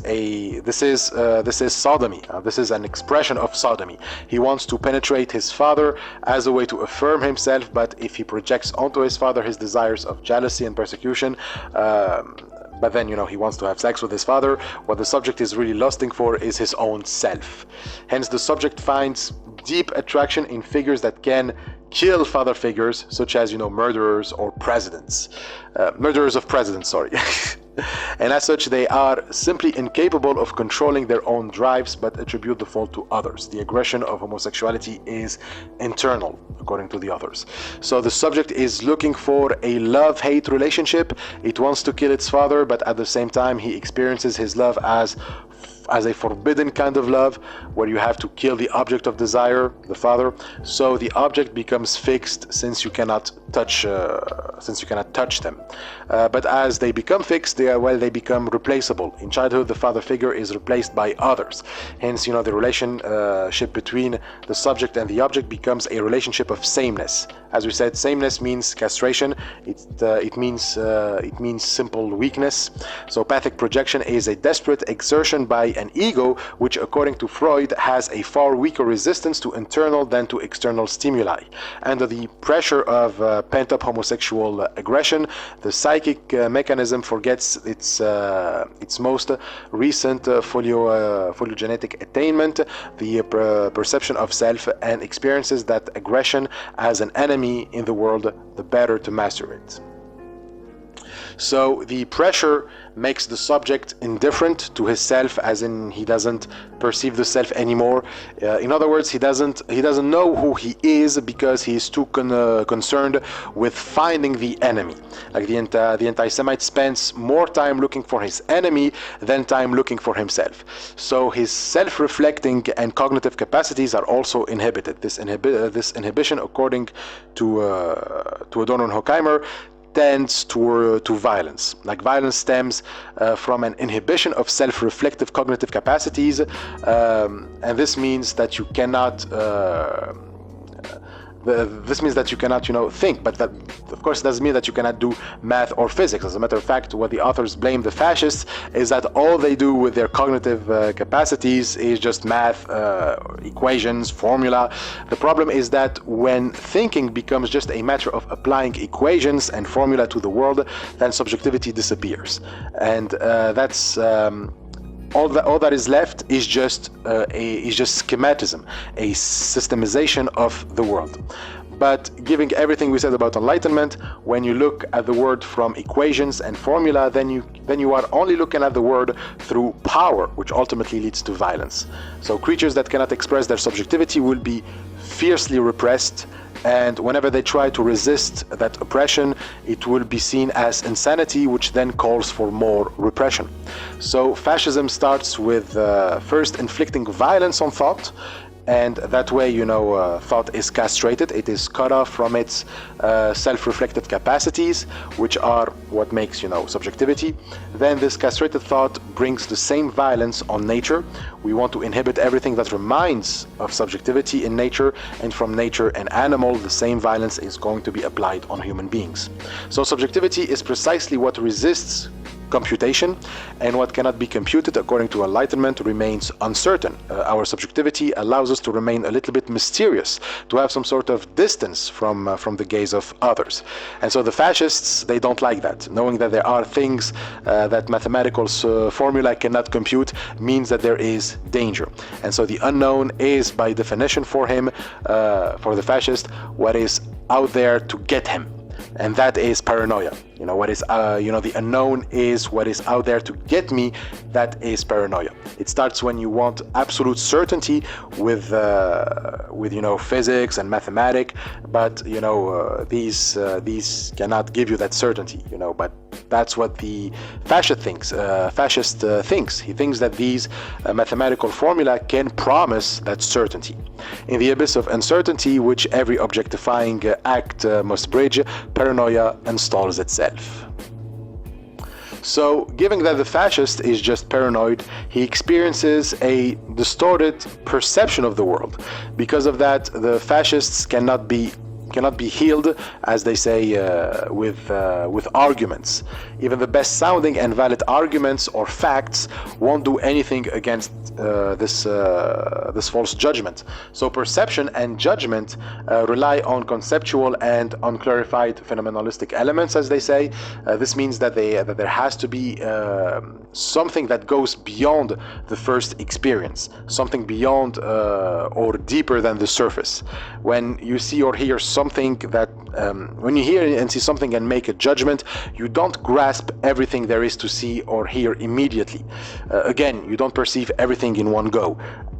sodomy. This is an expression of sodomy. He wants to penetrate his father as a way to affirm himself, but if he projects onto his father his desires of jealousy and persecution, but then, you know, he wants to have sex with his father, what the subject is really lusting for is his own self. Hence, the subject finds deep attraction in figures that can kill father figures, such as, you know, murderers or presidents. Murderers of presidents, sorry. and as such they are simply incapable of controlling their own drives but attribute the fault to others. The aggression of homosexuality is internal, according to the authors. So the subject is looking for a love-hate relationship. It wants to kill its father, but at the same time he experiences his love as a forbidden kind of love, where you have to kill the object of desire, the father. So the object becomes fixed since you cannot touch them. But as they become fixed, they become replaceable. In childhood, the father figure is replaced by others. Hence, the relationship between the subject and the object becomes a relationship of sameness. As we said, sameness means castration. It means simple weakness. So pathic projection is a desperate exertion by an ego, which according to Freud has a far weaker resistance to internal than to external stimuli. Under the pressure of pent-up homosexual aggression, the psychic mechanism forgets its most recent phylogenetic attainment, the perception of self, and experiences that aggression as an enemy in the world, the better to master it. So the pressure makes the subject indifferent to his self, as in he doesn't perceive the self anymore. In other words, he doesn't know who he is because he is too concerned with finding the enemy. Like the anti-Semite spends more time looking for his enemy than time looking for himself. So his self-reflecting and cognitive capacities are also inhibited. This inhibition, according to Adorno and Horkheimer, tends to violence. Like violence stems from an inhibition of self-reflective cognitive capacities, and this means that you cannot think, but that of course doesn't mean that you cannot do math or physics. As a matter of fact, what the authors blame the fascists is that all they do with their cognitive capacities is just math, equations, formula. The problem is that when thinking becomes just a matter of applying equations and formula to the world, then subjectivity disappears, and that's all that is left is just schematism, a systemization of the world. But given everything we said about enlightenment, when you look at the world from equations and formula, then you are only looking at the world through power, which ultimately leads to violence. So creatures that cannot express their subjectivity will be fiercely repressed, and whenever they try to resist that oppression, it will be seen as insanity, which then calls for more repression. So fascism starts with first inflicting violence on thought, and that way, thought is castrated. It is cut off from its self-reflective capacities, which are what makes, subjectivity. Then this castrated thought brings the same violence on nature. We want to inhibit everything that reminds of subjectivity in nature, and from nature and animal, the same violence is going to be applied on human beings. So subjectivity is precisely what resists computation, and what cannot be computed, according to enlightenment, remains uncertain. Our subjectivity allows us to remain a little bit mysterious, to have some sort of distance from the gaze of others. And so the fascists, they don't like that. Knowing that there are things that mathematical formula cannot compute means that there is danger. And so the unknown is, by definition for him, for the fascist, what is out there to get him. And that is paranoia. The unknown is what is out there to get me. That is paranoia. It starts when you want absolute certainty with physics and mathematics, but these cannot give you that certainty. But that's what the fascist thinks. He thinks that these mathematical formula can promise that certainty. In the abyss of uncertainty, which every objectifying act must bridge, paranoia installs itself. So, given that the fascist is just paranoid, he experiences a distorted perception of the world. Because of that, the fascists cannot be healed, as they say, with arguments. Even the best sounding and valid arguments or facts won't do anything against this false judgment. So perception and judgment rely on conceptual and unclarified phenomenalistic elements, as they say. This means that there has to be something that goes beyond the first experience, something beyond or deeper than the surface. When you see or hear something that when you hear and see something and make a judgment, you don't grasp everything there is to see or hear immediately. Again, you don't perceive everything in one go.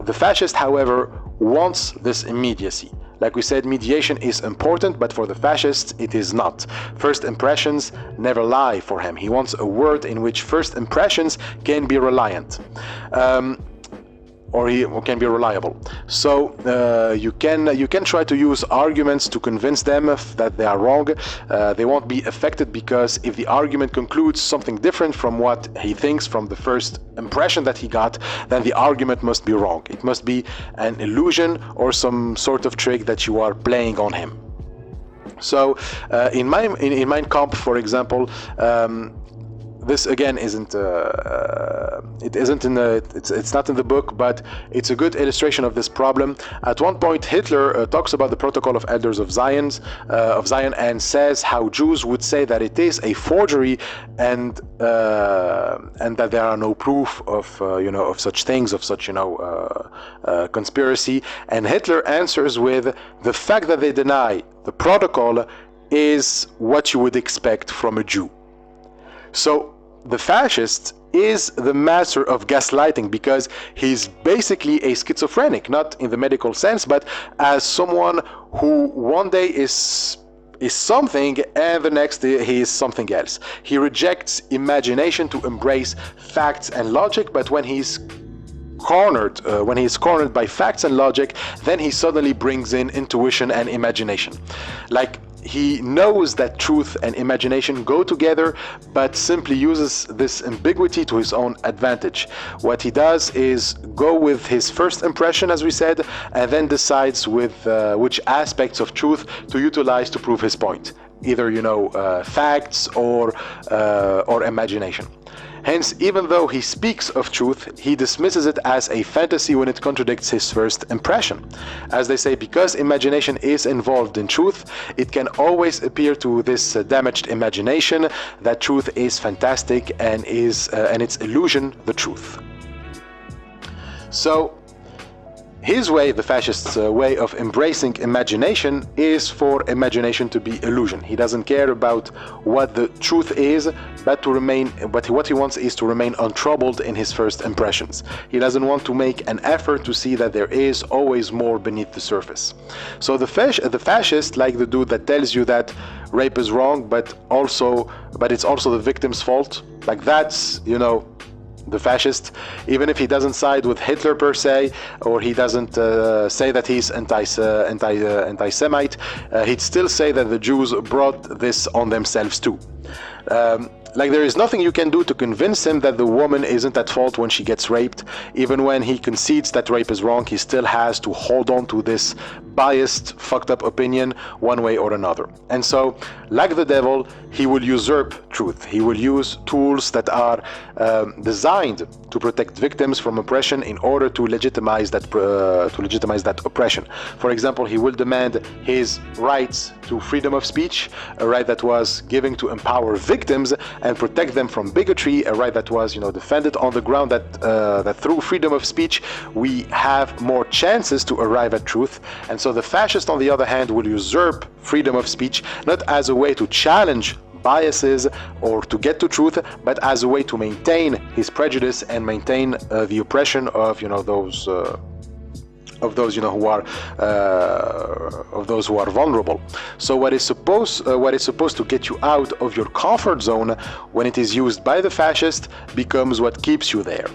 The fascist, however, wants this immediacy. Like we said, mediation is important, but for the fascists it is not. First impressions never lie for him. He wants a world in which first impressions can be reliant. Or he can be reliable. So you can try to use arguments to convince them that they are wrong. They won't be affected, because if the argument concludes something different from what he thinks from the first impression that he got, then the argument must be wrong. It must be an illusion or some sort of trick that you are playing on him. So in Mein Kampf, for example, this again isn't it's not in the book, but it's a good illustration of this problem. At one point, Hitler talks about the Protocol of Elders of Zion, and says how Jews would say that it is a forgery, and that there are no proof of of such things, of such conspiracy. And Hitler answers with, the fact that they deny the protocol is what you would expect from a Jew. So the fascist is the master of gaslighting, because he's basically a schizophrenic, not in the medical sense, but as someone who one day is something and the next day he is something else. He rejects imagination to embrace facts and logic, but when he's cornered by facts and logic, then he suddenly brings in intuition and imagination. Like, he knows that truth and imagination go together, but simply uses this ambiguity to his own advantage. What he does is go with his first impression, as we said, and then decides with which aspects of truth to utilize to prove his point, either facts or imagination. Hence, even though he speaks of truth, he dismisses it as a fantasy when it contradicts his first impression. As they say, because imagination is involved in truth, it can always appear to this damaged imagination that truth is fantastic and its illusion the truth. So, his way, the fascist's way of embracing imagination, is for imagination to be illusion. He doesn't care about what the truth is, but what he wants is to remain untroubled in his first impressions. He doesn't want to make an effort to see that there is always more beneath the surface. So the fascist, like the dude that tells you that rape is wrong, but it's also the victim's fault, like that's, the fascist, even if he doesn't side with Hitler per se, or he doesn't say that he's anti-Semite, he'd still say that the Jews brought this on themselves too. Like, there is nothing you can do to convince him that the woman isn't at fault when she gets raped. Even when he concedes that rape is wrong, he still has to hold on to this biased, fucked up opinion one way or another. And so, like the devil, he will usurp truth. He will use tools that are designed to protect victims from oppression in order to legitimize that oppression. For example, he will demand his rights to freedom of speech, a right that was given to empower victims and protect them from bigotry, a right that was, defended on the ground that through freedom of speech we have more chances to arrive at truth. And so the fascist, on the other hand, will usurp freedom of speech, not as a way to challenge biases or to get to truth, but as a way to maintain his prejudice and maintain the oppression of those who are vulnerable. So what is supposed to get you out of your comfort zone, when it is used by the fascist, becomes what keeps you there.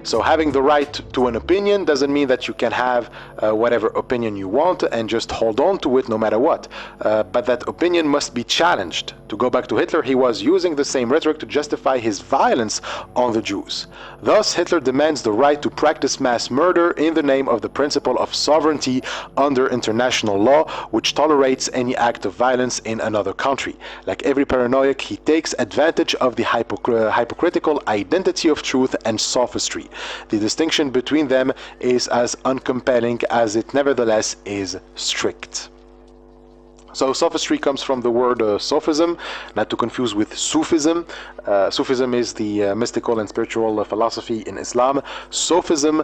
So having the right to an opinion doesn't mean that you can have whatever opinion you want and just hold on to it no matter what. But that opinion must be challenged. To go back to Hitler, he was using the same rhetoric to justify his violence on the Jews. Thus, Hitler demands the right to practice mass murder in the name of the principle of sovereignty under international law, which tolerates any act of violence in another country. Like every paranoiac, he takes advantage of the hypocritical identity of truth and sophistry. The distinction between them is as uncompelling as it nevertheless is strict. So sophistry comes from the word sophism, not to confuse with Sufism. Sufism is the mystical and spiritual philosophy in Islam. Sophism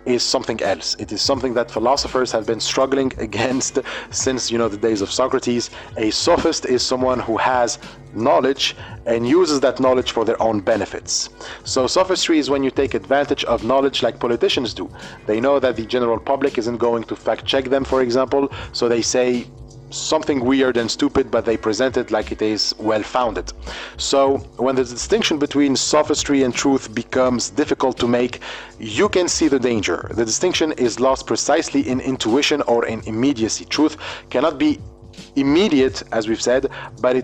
is something else. It is something that philosophers have been struggling against since, the days of Socrates. A sophist is someone who has knowledge and uses that knowledge for their own benefits. So sophistry is when you take advantage of knowledge like politicians do. They know that the general public isn't going to fact check them, for example, so they say something weird and stupid, but they present it like it is well-founded. So when the distinction between sophistry and truth becomes difficult to make, you can see the danger. The distinction is lost precisely in intuition or in immediacy. Truth cannot be immediate, as we've said, but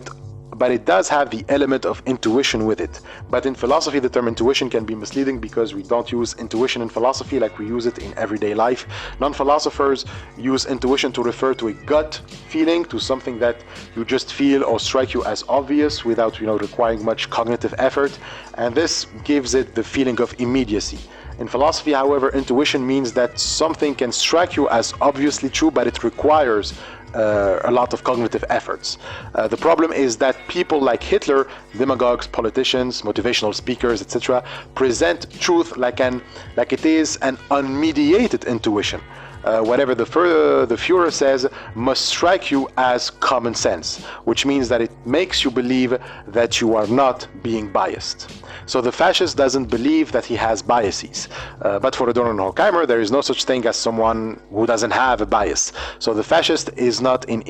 it does have the element of intuition with it. But in philosophy, the term intuition can be misleading because we don't use intuition in philosophy like we use it in everyday life. Non-philosophers use intuition to refer to a gut feeling, to something that you just feel or strike you as obvious without, requiring much cognitive effort. And this gives it the feeling of immediacy. In philosophy, however, intuition means that something can strike you as obviously true, but it requires a lot of cognitive efforts. The problem is that people like Hitler, demagogues, politicians, motivational speakers, etc., present truth like it is an unmediated intuition. Whatever the Führer says must strike you as common sense, which means that it makes you believe that you are not being biased. So the fascist doesn't believe that he has biases. But for Adorno and Horkheimer, there is no such thing as someone who doesn't have a bias. So the fascist is not in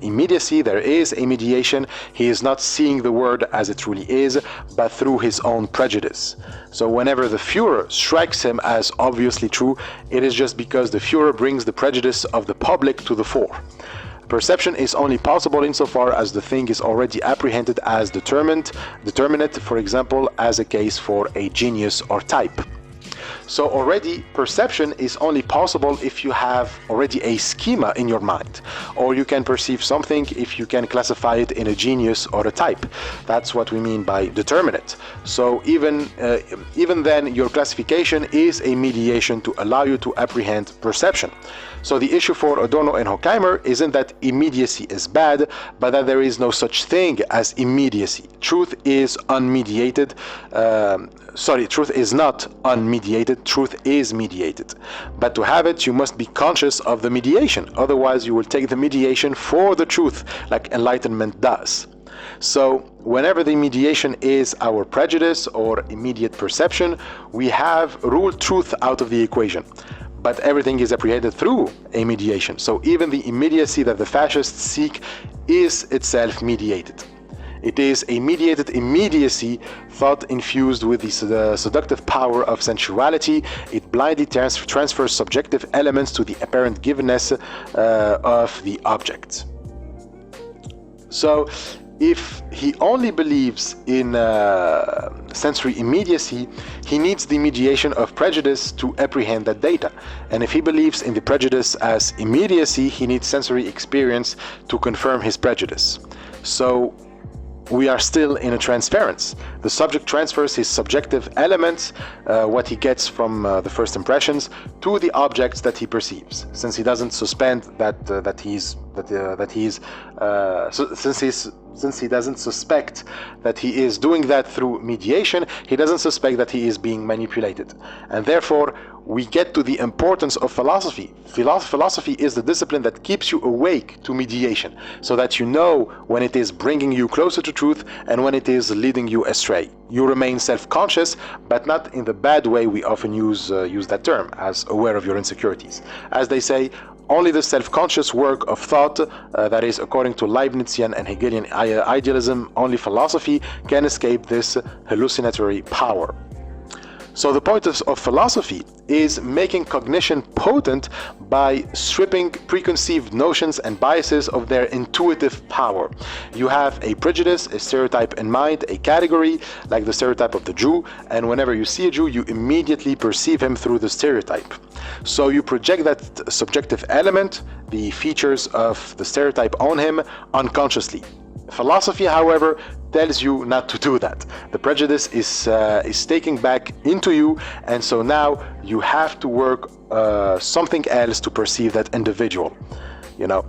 immediacy, there is a mediation. He is not seeing the world as it truly is, but through his own prejudice. So whenever the Führer strikes him as obviously true, it is just because the Führer brings the prejudice of the public to the fore. Perception is only possible insofar as the thing is already apprehended as determinate, for example, as a case for a genius or type. So already perception is only possible if you have already a schema in your mind, or you can perceive something if you can classify it in a genius or a type. That's what we mean by determinate. So even then, your classification is a mediation to allow you to apprehend perception. So the issue for Adorno and Horkheimer isn't that immediacy is bad, but that there is no such thing as immediacy. Truth is unmediated. Truth is not unmediated, truth is mediated. But to have it, you must be conscious of the mediation. Otherwise, you will take the mediation for the truth, like enlightenment does. So whenever the mediation is our prejudice or immediate perception, we have ruled truth out of the equation. But everything is apprehended through a mediation. So even the immediacy that the fascists seek is itself mediated. It is a mediated immediacy, thought infused with the seductive power of sensuality. It blindly transfers subjective elements to the apparent givenness of the object. So if he only believes in sensory immediacy, he needs the mediation of prejudice to apprehend that data. And if he believes in the prejudice as immediacy, he needs sensory experience to confirm his prejudice. So we are still in a transference. The subject transfers his subjective elements, what he gets from the first impressions, to the objects that he perceives. Since he doesn't suspend since he doesn't suspect that he is doing that through mediation, he doesn't suspect that he is being manipulated. And therefore, we get to the importance of philosophy. Philosophy is the discipline that keeps you awake to mediation, so that you know when it is bringing you closer to truth and when it is leading you astray. You remain self-conscious, but not in the bad way we often use that term, as aware of your insecurities. As they say, only the self-conscious work of thought, that is, according to Leibnizian and Hegelian idealism, only philosophy can escape this hallucinatory power. So the point of philosophy is making cognition potent by stripping preconceived notions and biases of their intuitive power. You have a prejudice, a stereotype in mind, a category, like the stereotype of the Jew, and whenever you see a Jew, you immediately perceive him through the stereotype. So you project that subjective element, the features of the stereotype on him, unconsciously. Philosophy, however, tells you not to do that. The prejudice is taken back into you, and so now you have to work something else to perceive that individual. you know.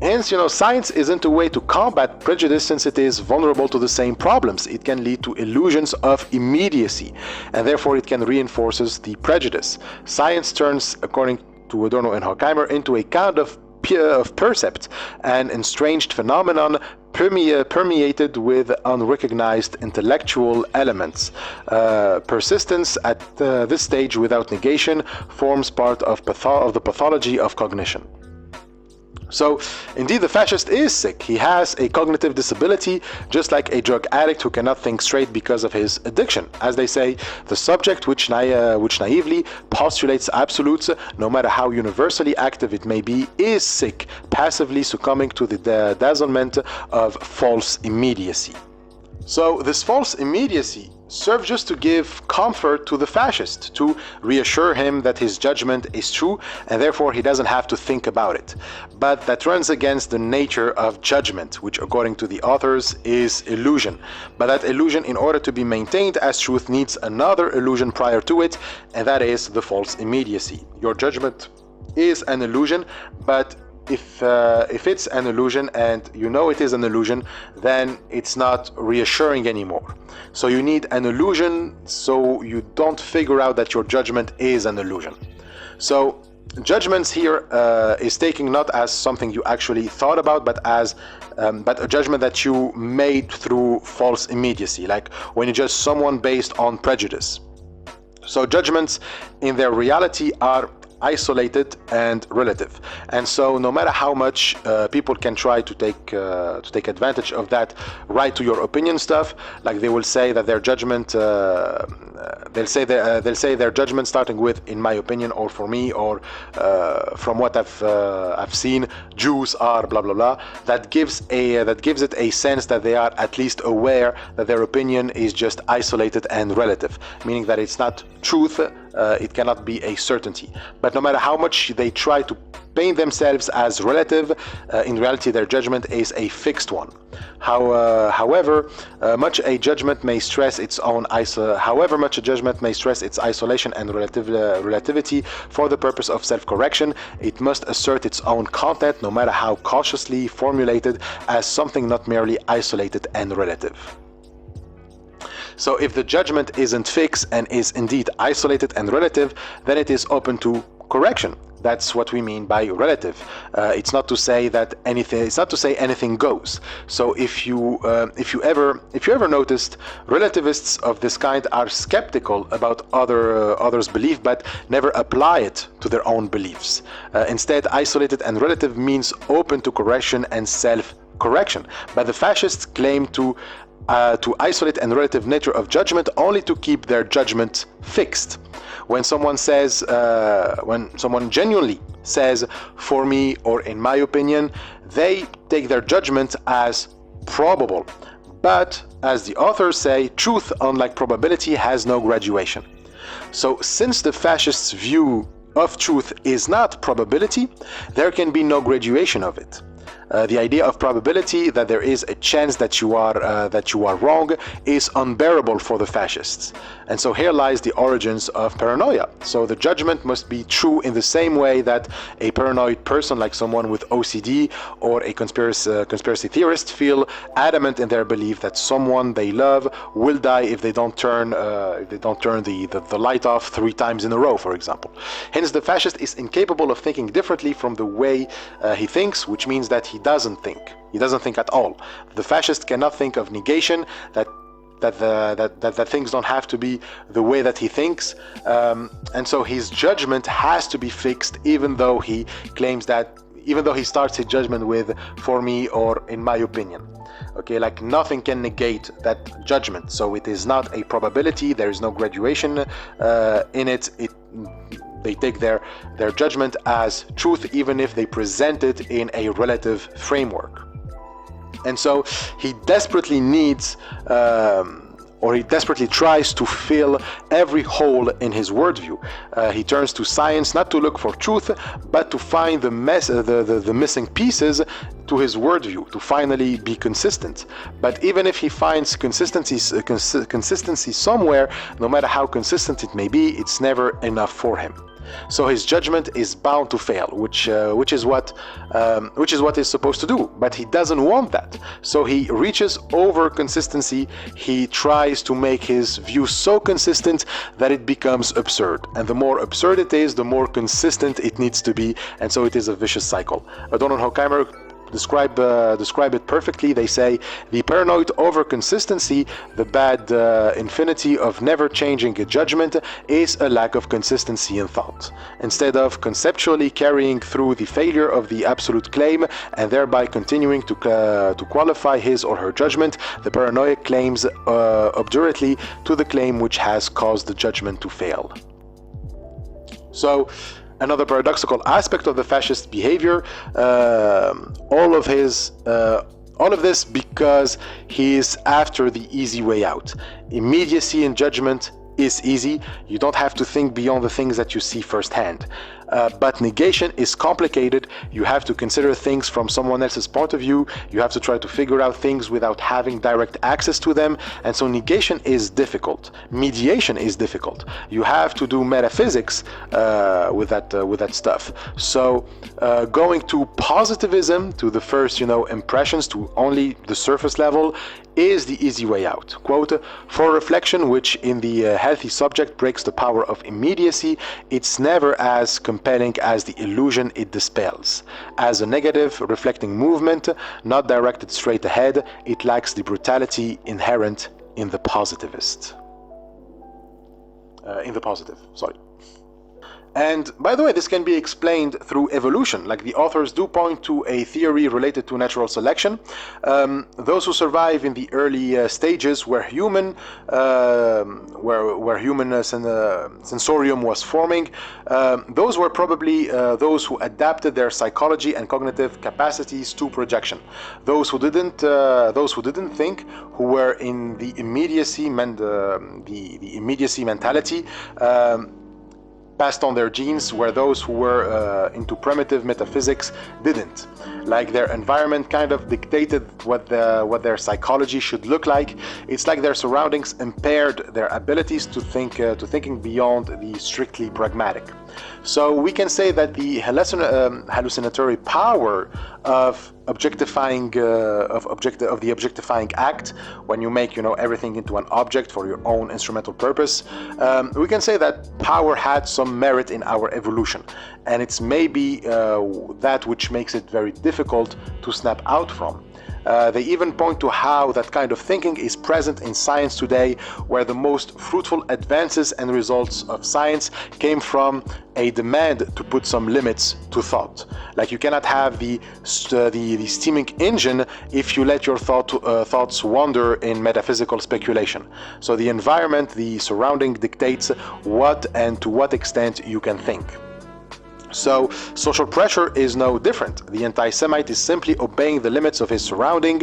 Hence, science isn't a way to combat prejudice, since it is vulnerable to the same problems. It can lead to illusions of immediacy, and therefore it can reinforces the prejudice. Science turns, according to Adorno and Horkheimer, into a kind of percept, an estranged phenomenon permeated with unrecognized intellectual elements. Persistence at this stage without negation forms part of the pathology of cognition. So, indeed, the fascist is sick. He has a cognitive disability, just like a drug addict who cannot think straight because of his addiction. As they say, the subject which naively postulates absolutes, no matter how universally active it may be, is sick, passively succumbing to the dazzlement of false immediacy. So, this false immediacy serves just to give comfort to the fascist, to reassure him that his judgment is true and therefore he doesn't have to think about it. But that runs against the nature of judgment, which according to the authors is illusion. But that illusion, in order to be maintained as truth, needs another illusion prior to it, and that is the false immediacy. Your judgment is an illusion, but if it's an illusion and you know it is an illusion, then it's not reassuring anymore. So you need an illusion so you don't figure out that your judgment is an illusion. So judgments here is taking not as something you actually thought about, but as but a judgment that you made through false immediacy, like when you judge someone based on prejudice. So judgments in their reality are isolated and relative, and so no matter how much people can try to take advantage of that right to your opinion stuff, like they will say that their judgment they'll say their judgment starting with "in my opinion," or "for me," or "from what I've seen, Jews are blah blah blah." That gives it a sense that they are at least aware that their opinion is just isolated and relative, meaning that it's not truth. It cannot be a certainty. But no matter how much they try to paint themselves as relative, in reality their judgment is a fixed one. However much a judgment may stress its isolation and relativity for the purpose of self-correction, it must assert its own content, no matter how cautiously formulated, as something not merely isolated and relative. So if the judgment isn't fixed and is indeed isolated and relative, then it is open to correction. That's what we mean by relative. It's not to say that anything. It's not to say anything goes. So if you ever noticed, relativists of this kind are skeptical about others' belief, but never apply it to their own beliefs. Instead, isolated and relative means open to correction and self-correction. But the fascists claim to isolate and relative nature of judgment only to keep their judgment fixed. When someone genuinely says "for me" or "in my opinion," they take their judgment as probable. But as the authors say, truth, unlike probability, has no graduation. So since the fascists' view of truth is not probability, there can be no graduation of it. The idea of probability, that there is a chance that you are wrong, is unbearable for the fascists. And so here lies the origins of paranoia. So the judgment must be true in the same way that a paranoid person, like someone with OCD or a conspiracy theorist, feel adamant in their belief that someone they love will die if they don't turn the light off 3 times in a row, for example. Hence, the fascist is incapable of thinking differently from the way he thinks, which means that he doesn't think. He doesn't think at all. The fascist cannot think of negation, that things don't have to be the way that he thinks, and so his judgment has to be fixed, even though he starts his judgment with "for me" or "in my opinion." Okay, like nothing can negate that judgment. So it is not a probability. There is no graduation in it. They take their judgment as truth, even if they present it in a relative framework. And so he desperately needs, or he desperately tries to fill every hole in his worldview. He turns to science not to look for truth, but to find the missing pieces to his worldview, to finally be consistent. But even if he finds consistency somewhere, no matter how consistent it may be, it's never enough for him. So his judgment is bound to fail, which is what he's supposed to do. But he doesn't want that. So he reaches over consistency. He tries to make his view so consistent that it becomes absurd. And the more absurd it is, the more consistent it needs to be. And so it is a vicious cycle. Adorno and Horkheimer describe it perfectly. They say the paranoid over consistency, the bad infinity of never changing a judgment, is a lack of consistency in thought. Instead of conceptually carrying through the failure of the absolute claim and thereby continuing to qualify his or her judgment, the paranoiac claims obdurately to the claim which has caused the judgment to fail. So another paradoxical aspect of the fascist behavior, all of this because he is after the easy way out. Immediacy in judgment is easy. You don't have to think beyond the things that you see firsthand. But negation is complicated. You have to consider things from someone else's point of view. You have to try to figure out things without having direct access to them. And so negation is difficult. Mediation is difficult. You have to do metaphysics with that stuff. So going to positivism, to the first, impressions, to only the surface level, is the easy way out. Quote, for reflection, which in the healthy subject breaks the power of immediacy, it's never as compelling as the illusion it dispels. As a negative, reflecting movement, not directed straight ahead, it lacks the brutality inherent in the positivist. In the positive, sorry. And by the way, this can be explained through evolution. Like the authors do point to a theory related to natural selection. Those who survive in the early stages where human sensorium was forming, those were probably those who adapted their psychology and cognitive capacities to projection. Those who didn't think, who were in the immediacy mentality, passed on their genes, where those who were into primitive metaphysics didn't. Like their environment kind of dictated what their psychology should look like. It's like their surroundings impaired their abilities to thinking beyond the strictly pragmatic. So we can say that the hallucinatory power of objectifying of the objectifying act, when you make everything into an object for your own instrumental purpose, we can say that power had some merit in our evolution, and it's maybe that which makes it very difficult to snap out from. They even point to how that kind of thinking is present in science today, where the most fruitful advances and results of science came from a demand to put some limits to thought. Like you cannot have the steaming engine if you let your thoughts wander in metaphysical speculation. So the environment, the surrounding dictates what and to what extent you can think. So social pressure is no different. The anti-Semite is simply obeying the limits of his surrounding,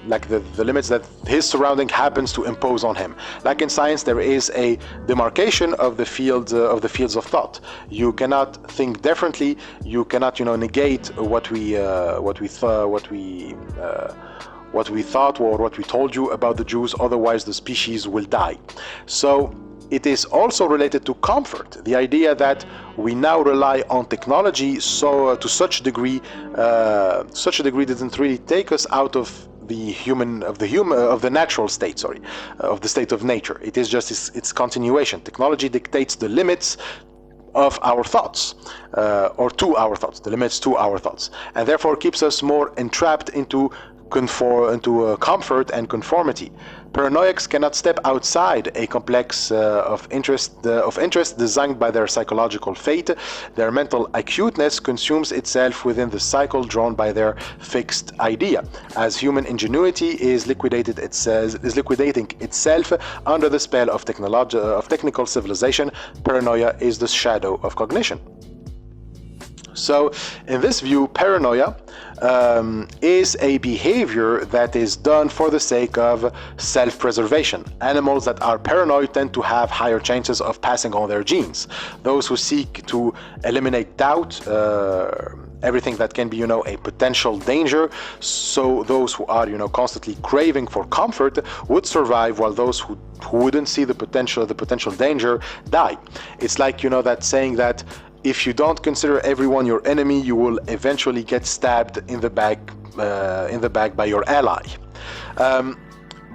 like the limits that his surrounding happens to impose on him. Like in science, there is a demarcation of the fields of thought. You cannot think differently. You cannot, negate what we thought or what we told you about the Jews. Otherwise, the species will die. So it is also related to comfort, the idea that we now rely on technology to such a degree doesn't really take us out of the natural state, of the state of nature. It is just its continuation. Technology dictates the limits of our thoughts, or to our thoughts, the limits to our thoughts, and therefore keeps us more entrapped into comfort and conformity. Paranoiacs cannot step outside a complex of interest designed by their psychological fate. Their mental acuteness consumes itself within the cycle drawn by their fixed idea. As human ingenuity is liquidating itself under the spell of technical civilization, paranoia is the shadow of cognition. So in this view, paranoia is a behavior that is done for the sake of self-preservation. Animals that are paranoid tend to have higher chances of passing on their genes. Those who seek to eliminate doubt, everything that can be, a potential danger, so those who are, constantly craving for comfort would survive, while those who wouldn't see the potential danger die. It's like, that saying that if you don't consider everyone your enemy, you will eventually get stabbed in the back by your ally.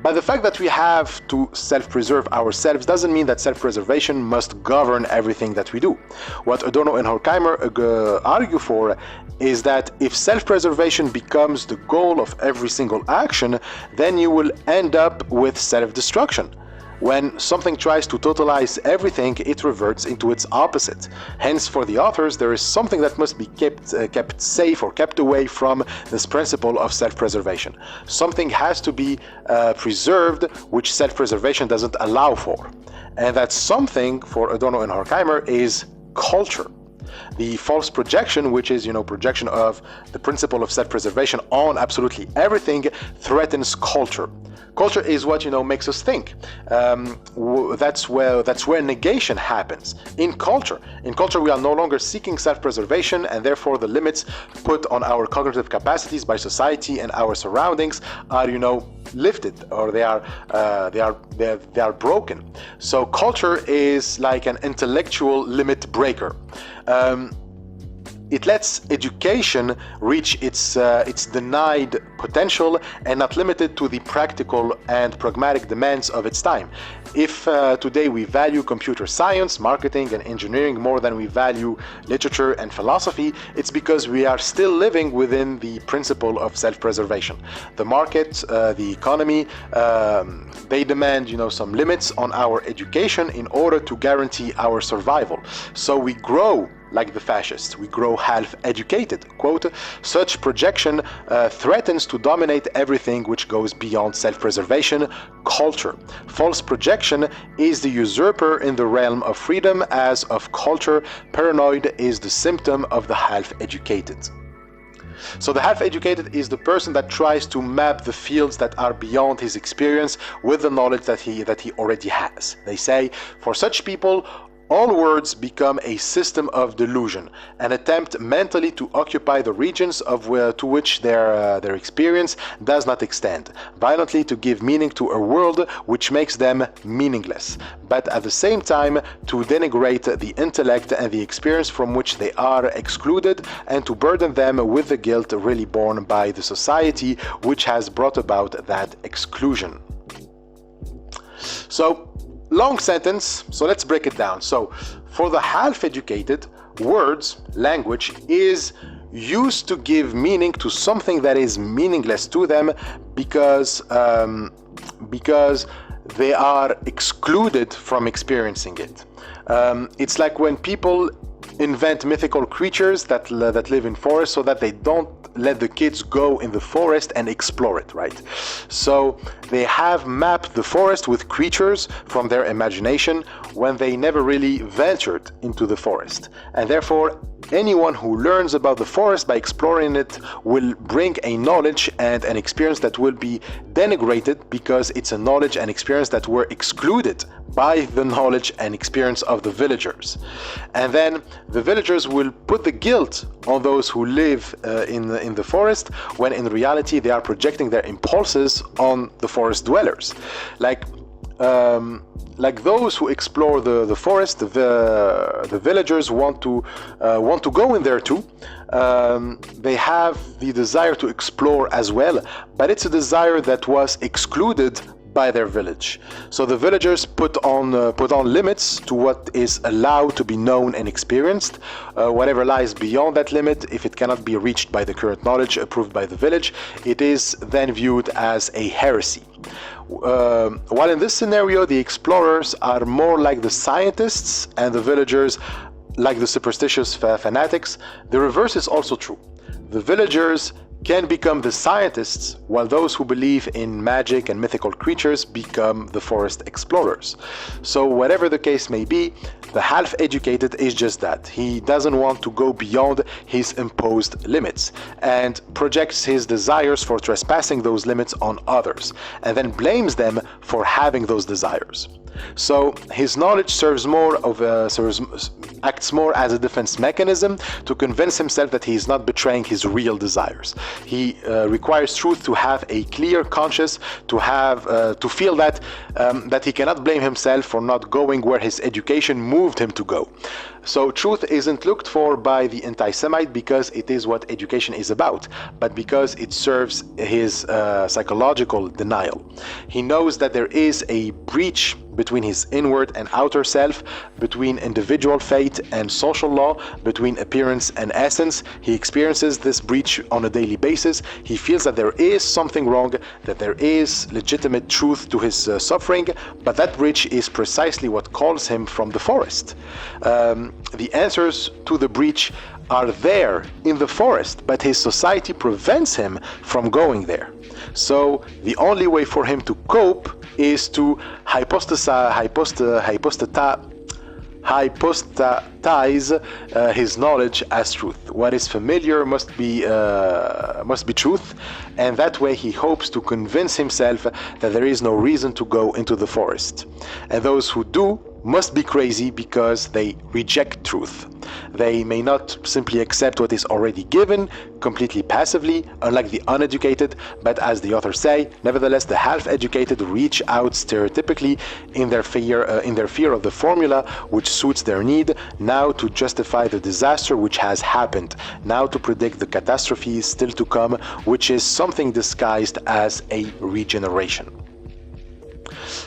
But the fact that we have to self-preserve ourselves doesn't mean that self-preservation must govern everything that we do. What Adorno and Horkheimer argue for is that if self-preservation becomes the goal of every single action, then you will end up with self-destruction. When something tries to totalize everything, it reverts into its opposite. Hence, for the authors, there is something that must be kept safe or kept away from this principle of self-preservation. Something has to be preserved, which self-preservation doesn't allow for. And that something, for Adorno and Horkheimer, is culture. The false projection, which is, projection of the principle of self-preservation on absolutely everything, threatens culture. Culture is what, makes us think. That's where negation happens. In culture, we are no longer seeking self-preservation, and therefore the limits put on our cognitive capacities by society and our surroundings are, lifted, or they are broken. So culture is like an intellectual limit breaker. It lets education reach its denied potential and not limited to the practical and pragmatic demands of its time. If today we value computer science, marketing, and engineering more than we value literature and philosophy, it's because we are still living within the principle of self-preservation. The market, the economy, they demand, some limits on our education in order to guarantee our survival. So we grow like the fascists. We grow half-educated. Quote, such projection threatens to dominate everything which goes beyond self-preservation, culture. False projection is the usurper in the realm of freedom, as of culture, paranoid is the symptom of the half-educated. So the half-educated is the person that tries to map the fields that are beyond his experience with the knowledge that he already has. They say, for such people, all words become a system of delusion, an attempt mentally to occupy the regions to which their experience does not extend, violently to give meaning to a world which makes them meaningless, but at the same time to denigrate the intellect and the experience from which they are excluded, and to burden them with the guilt really borne by the society which has brought about that exclusion. So, long sentence, so let's break it down. So, for the half-educated, words, language, is used to give meaning to something that is meaningless to them because they are excluded from experiencing it. It's like when people invent mythical creatures that live in forests so that they don't let the kids go in the forest and explore it, right? So they have mapped the forest with creatures from their imagination when they never really ventured into the forest. And therefore, anyone who learns about the forest by exploring it will bring a knowledge and an experience that will be denigrated because it's a knowledge and experience that were excluded by the knowledge and experience of the villagers. And then the villagers will put the guilt on those who live in the forest, when in reality they are projecting their impulses on the forest dwellers. Like those who explore the forest, the villagers want to go in there too. They have the desire to explore as well, but it's a desire that was excluded by their village. So the villagers put on limits to what is allowed to be known and experienced. Whatever lies beyond that limit, if it cannot be reached by the current knowledge approved by the village, it is then viewed as a heresy. While in this scenario, the explorers are more like the scientists and the villagers like the superstitious fanatics, the reverse is also true. The villagers can become the scientists, while those who believe in magic and mythical creatures become the forest explorers. So whatever the case may be, the half-educated is just that. He doesn't want to go beyond his imposed limits and projects his desires for trespassing those limits on others, and then blames them for having those desires. So his knowledge acts more as a defense mechanism to convince himself that he is not betraying his real desires. He requires truth to have a clear conscience, to feel that he cannot blame himself for not going where his education moved him to go. So truth isn't looked for by the anti-Semite because it is what education is about, but because it serves his psychological denial. He knows that there is a breach between his inward and outer self, between individual fate and social law, between appearance and essence. He experiences this breach on a daily basis. He feels that there is something wrong, that there is legitimate truth to his suffering, but that breach is precisely what calls him from the forest. The answers to the breach are there in the forest, but his society prevents him from going there. So the only way for him to cope is to hypostatize his knowledge as truth. What is familiar must be truth, and that way he hopes to convince himself that there is no reason to go into the forest. And those who do must be crazy because they reject truth. They may not simply accept what is already given, completely passively, unlike the uneducated, but as the authors say, nevertheless the half-educated reach out stereotypically in their fear of the formula which suits their need, now to justify the disaster which has happened, now to predict the catastrophe still to come, which is something disguised as a regeneration.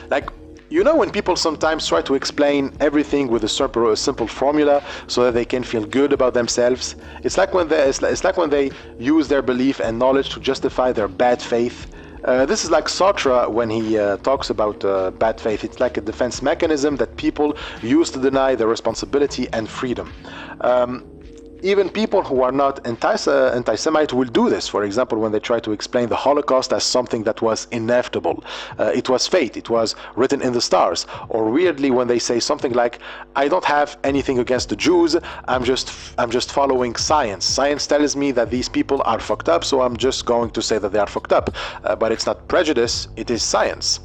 Like, you know, when people sometimes try to explain everything with a simple formula so that they can feel good about themselves, it's like when they use their belief and knowledge to justify their bad faith. This is like Sartre when he talks about bad faith. It's like a defense mechanism that people use to deny their responsibility and freedom. Even people who are not anti-Semite will do this. For example, when they try to explain the Holocaust as something that was inevitable. It was fate, it was written in the stars. Or weirdly, when they say something like, I don't have anything against the Jews, I'm just following science. Science tells me that these people are fucked up, so I'm just going to say that they are fucked up. But it's not prejudice, it is science.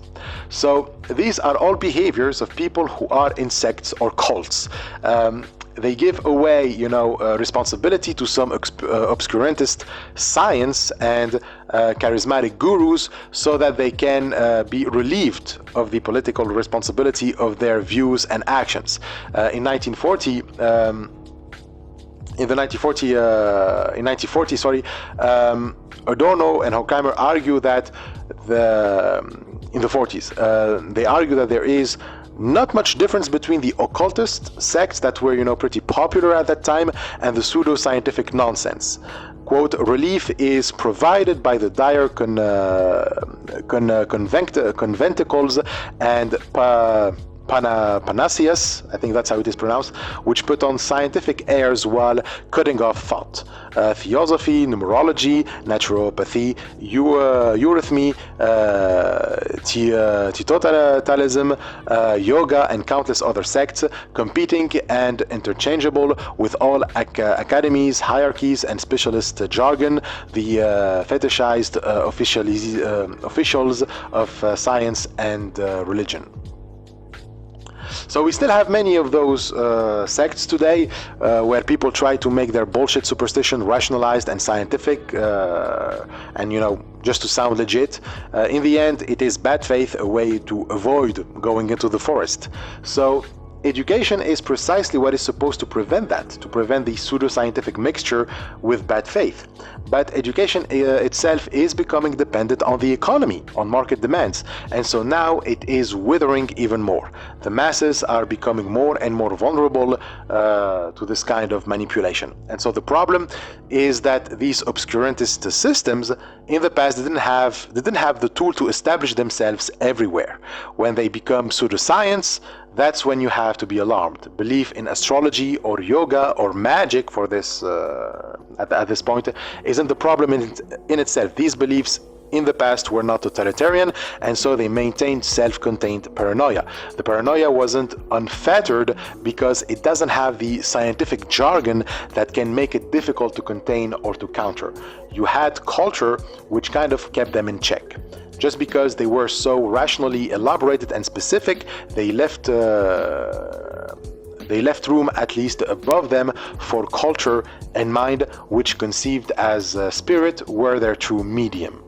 So these are all behaviors of people who are in sects or cults. They give away, responsibility to some obscurantist science and charismatic gurus so that they can be relieved of the political responsibility of their views and actions. In 1940, Adorno and Horkheimer argue that in the 40s, they argue that there is not much difference between the occultist sects that were, pretty popular at that time and the pseudo-scientific nonsense. Quote, relief is provided by the dire conventicles and panaceas, I think that's how it is pronounced, which put on scientific airs while cutting off thought. Theosophy, numerology, naturopathy, eurythmy, teetotalism, yoga, and countless other sects, competing and interchangeable with all academies, hierarchies, and specialist jargon, the fetishized officials of science and religion. So we still have many of those sects today where people try to make their bullshit superstition rationalized and scientific and, just to sound legit. In the end, it is bad faith, a way to avoid going into the forest. So education is precisely what is supposed to prevent that, to prevent the pseudo-scientific mixture with bad faith. But education itself is becoming dependent on the economy, on market demands, and so now it is withering even more. The masses are becoming more and more vulnerable to this kind of manipulation. And so the problem is that these obscurantist systems in the past didn't have the tool to establish themselves everywhere. When they become pseudoscience, that's when you have to be alarmed. Belief in astrology or yoga or magic for this at this point isn't the problem in itself. These beliefs in the past were not totalitarian, and so they maintained self-contained paranoia. The paranoia wasn't unfettered because it doesn't have the scientific jargon that can make it difficult to contain or to counter. You had culture which kind of kept them in check. Just because they were so rationally elaborated and specific, they left room, at least above them, for culture and mind, which conceived as spirit were their true medium.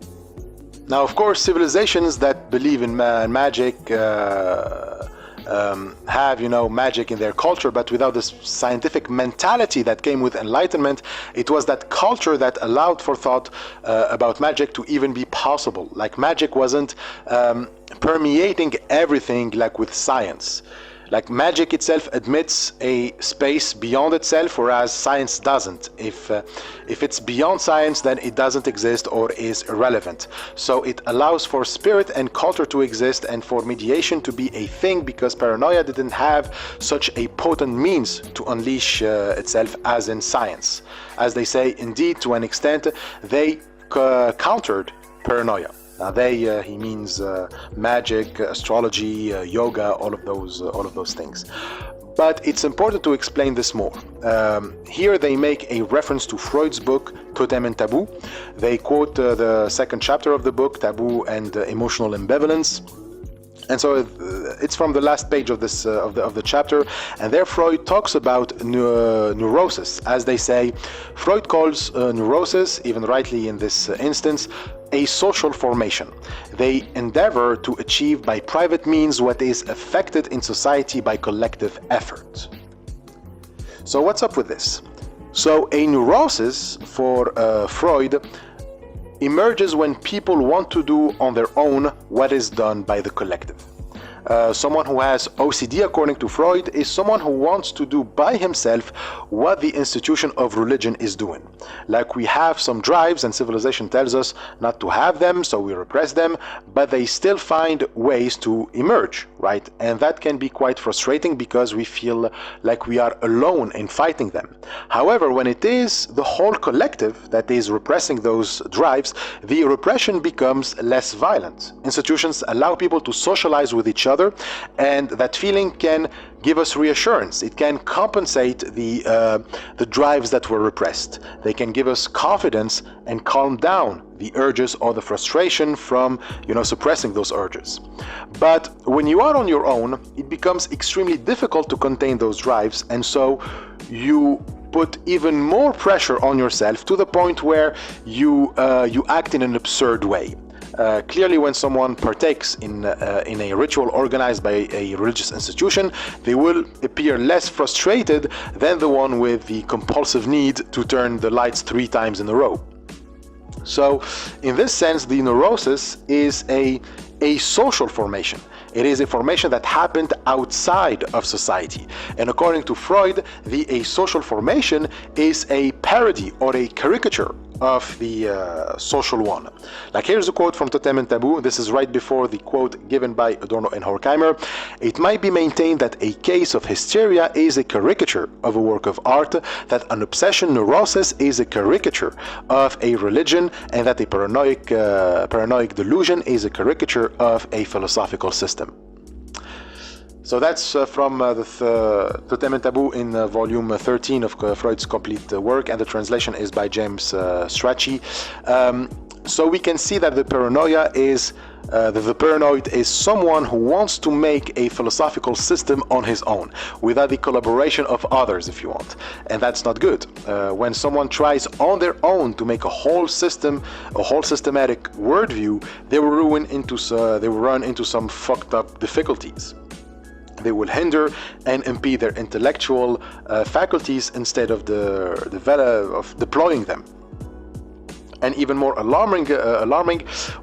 Now, of course, civilizations that believe in magic have, magic in their culture, but without this scientific mentality that came with Enlightenment. It was that culture that allowed for thought about magic to even be possible. Like, magic wasn't permeating everything like with science. Like, magic itself admits a space beyond itself, whereas science doesn't. If it's beyond science, then it doesn't exist or is irrelevant. So it allows for spirit and culture to exist and for mediation to be a thing, because paranoia didn't have such a potent means to unleash itself as in science. As they say, indeed, to an extent, they countered paranoia. Now he means magic, astrology, yoga, all of those things. But it's important to explain this more. Here they make a reference to Freud's book, Totem and Taboo. They quote the second chapter of the book, Taboo and Emotional Ambivalence. And so it's from the last page of this of the chapter, and there Freud talks about neurosis. As they say, Freud calls neurosis, even rightly in this instance, a social formation. They endeavor to achieve by private means what is effected in society by collective effort. So what's up with this? So a neurosis for Freud emerges when people want to do on their own what is done by the collective. Someone who has OCD, according to Freud, is someone who wants to do by himself what the institution of religion is doing. Like, we have some drives and civilization tells us not to have them, so we repress them, but they still find ways to emerge, right? And that can be quite frustrating because we feel like we are alone in fighting them. However, when it is the whole collective that is repressing those drives, the repression becomes less violent. Institutions allow people to socialize with each other, and that feeling can give us reassurance. It can compensate the drives that were repressed. They can give us confidence and calm down the urges or the frustration from, suppressing those urges. But when you are on your own, it becomes extremely difficult to contain those drives, and so you put even more pressure on yourself to the point where you act in an absurd way. Clearly, when someone partakes in a ritual organized by a religious institution, they will appear less frustrated than the one with the compulsive need to turn the lights 3 times in a row. So, in this sense, the neurosis is a social formation. It is a formation that happened outside of society. And according to Freud, the asocial formation is a parody or a caricature of the social one. Like, here's a quote from Totem and Taboo. This is right before the quote given by Adorno and Horkheimer. "It might be maintained that a case of hysteria is a caricature of a work of art, that an obsession neurosis is a caricature of a religion, and that a paranoid delusion is a caricature of a philosophical system." So that's from the Totem and Taboo in volume 13 of Freud's complete work, and the translation is by James Strachey. So we can see that the paranoia is the paranoid is someone who wants to make a philosophical system on his own, without the collaboration of others, if you want. And that's not good. When someone tries on their own to make a whole system, a whole systematic worldview, they will run into some fucked up difficulties. They will hinder and impede their intellectual faculties instead of deploying them. And even more alarming,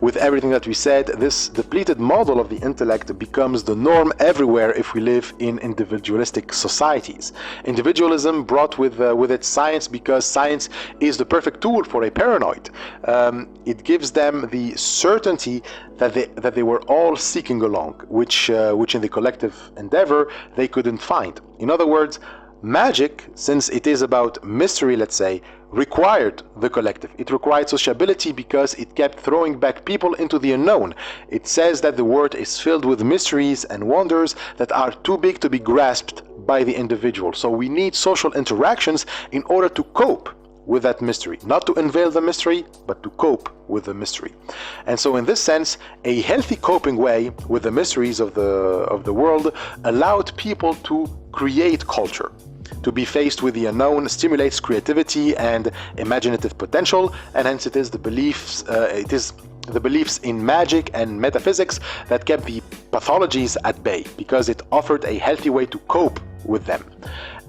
with everything that we said, this depleted model of the intellect becomes the norm everywhere if we live in individualistic societies. Individualism brought with it science, because science is the perfect tool for a paranoid. It gives them the certainty that they were all seeking along, which in the collective endeavor they couldn't find. In other words, magic, since it is about mystery, let's say, required the collective. It required sociability because it kept throwing back people into the unknown. It says that the world is filled with mysteries and wonders that are too big to be grasped by the individual. So we need social interactions in order to cope with that mystery. Not to unveil the mystery, but to cope with the mystery. And so in this sense, a healthy coping way with the mysteries of the world allowed people to create culture. To be faced with the unknown stimulates creativity and imaginative potential, and hence it is the beliefs in magic and metaphysics that kept the pathologies at bay, because it offered a healthy way to cope with them.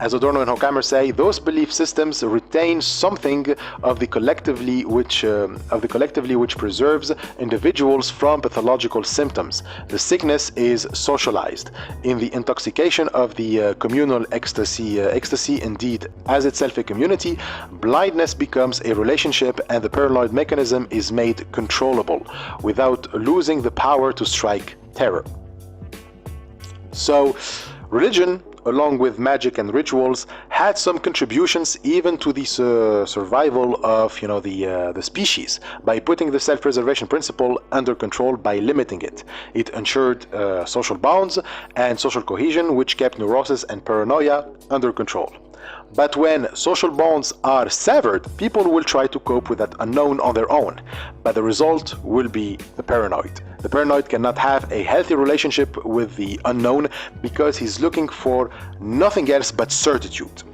As Adorno and Horkheimer say, those belief systems retain something of the collectively which preserves individuals from pathological symptoms. The sickness is socialized. In the intoxication of the communal ecstasy indeed as itself a community, blindness becomes a relationship, and the paranoid mechanism is made controllable without losing the power to strike terror. So, religion, along with magic and rituals, had some contributions even to the survival of the species, by putting the self-preservation principle under control by limiting it. It ensured social bonds and social cohesion, which kept neurosis and paranoia under control. But when social bonds are severed, people will try to cope with that unknown on their own, but the result will be the paranoid. The paranoid cannot have a healthy relationship with the unknown because he's looking for nothing else but certitude.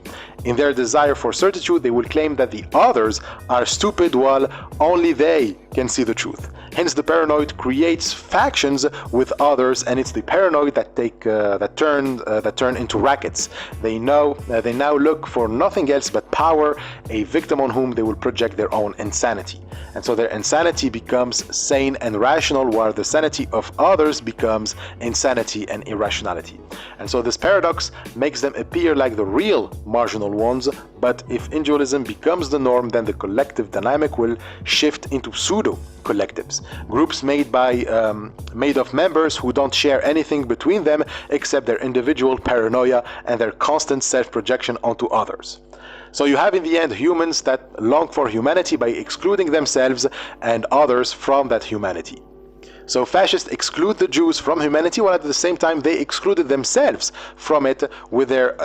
In their desire for certitude, they will claim that the others are stupid while only they can see the truth. Hence, the paranoid creates factions with others, and it's the paranoid that turn into rackets. They now look for nothing else but power, a victim on whom they will project their own insanity. And so their insanity becomes sane and rational, while the sanity of others becomes insanity and irrationality. And so this paradox makes them appear like the real marginal ones, but if individualism becomes the norm, then the collective dynamic will shift into pseudo-collectives, groups made of members who don't share anything between them except their individual paranoia and their constant self-projection onto others. So you have in the end humans that long for humanity by excluding themselves and others from that humanity. So fascists exclude the Jews from humanity, while at the same time they excluded themselves from it with their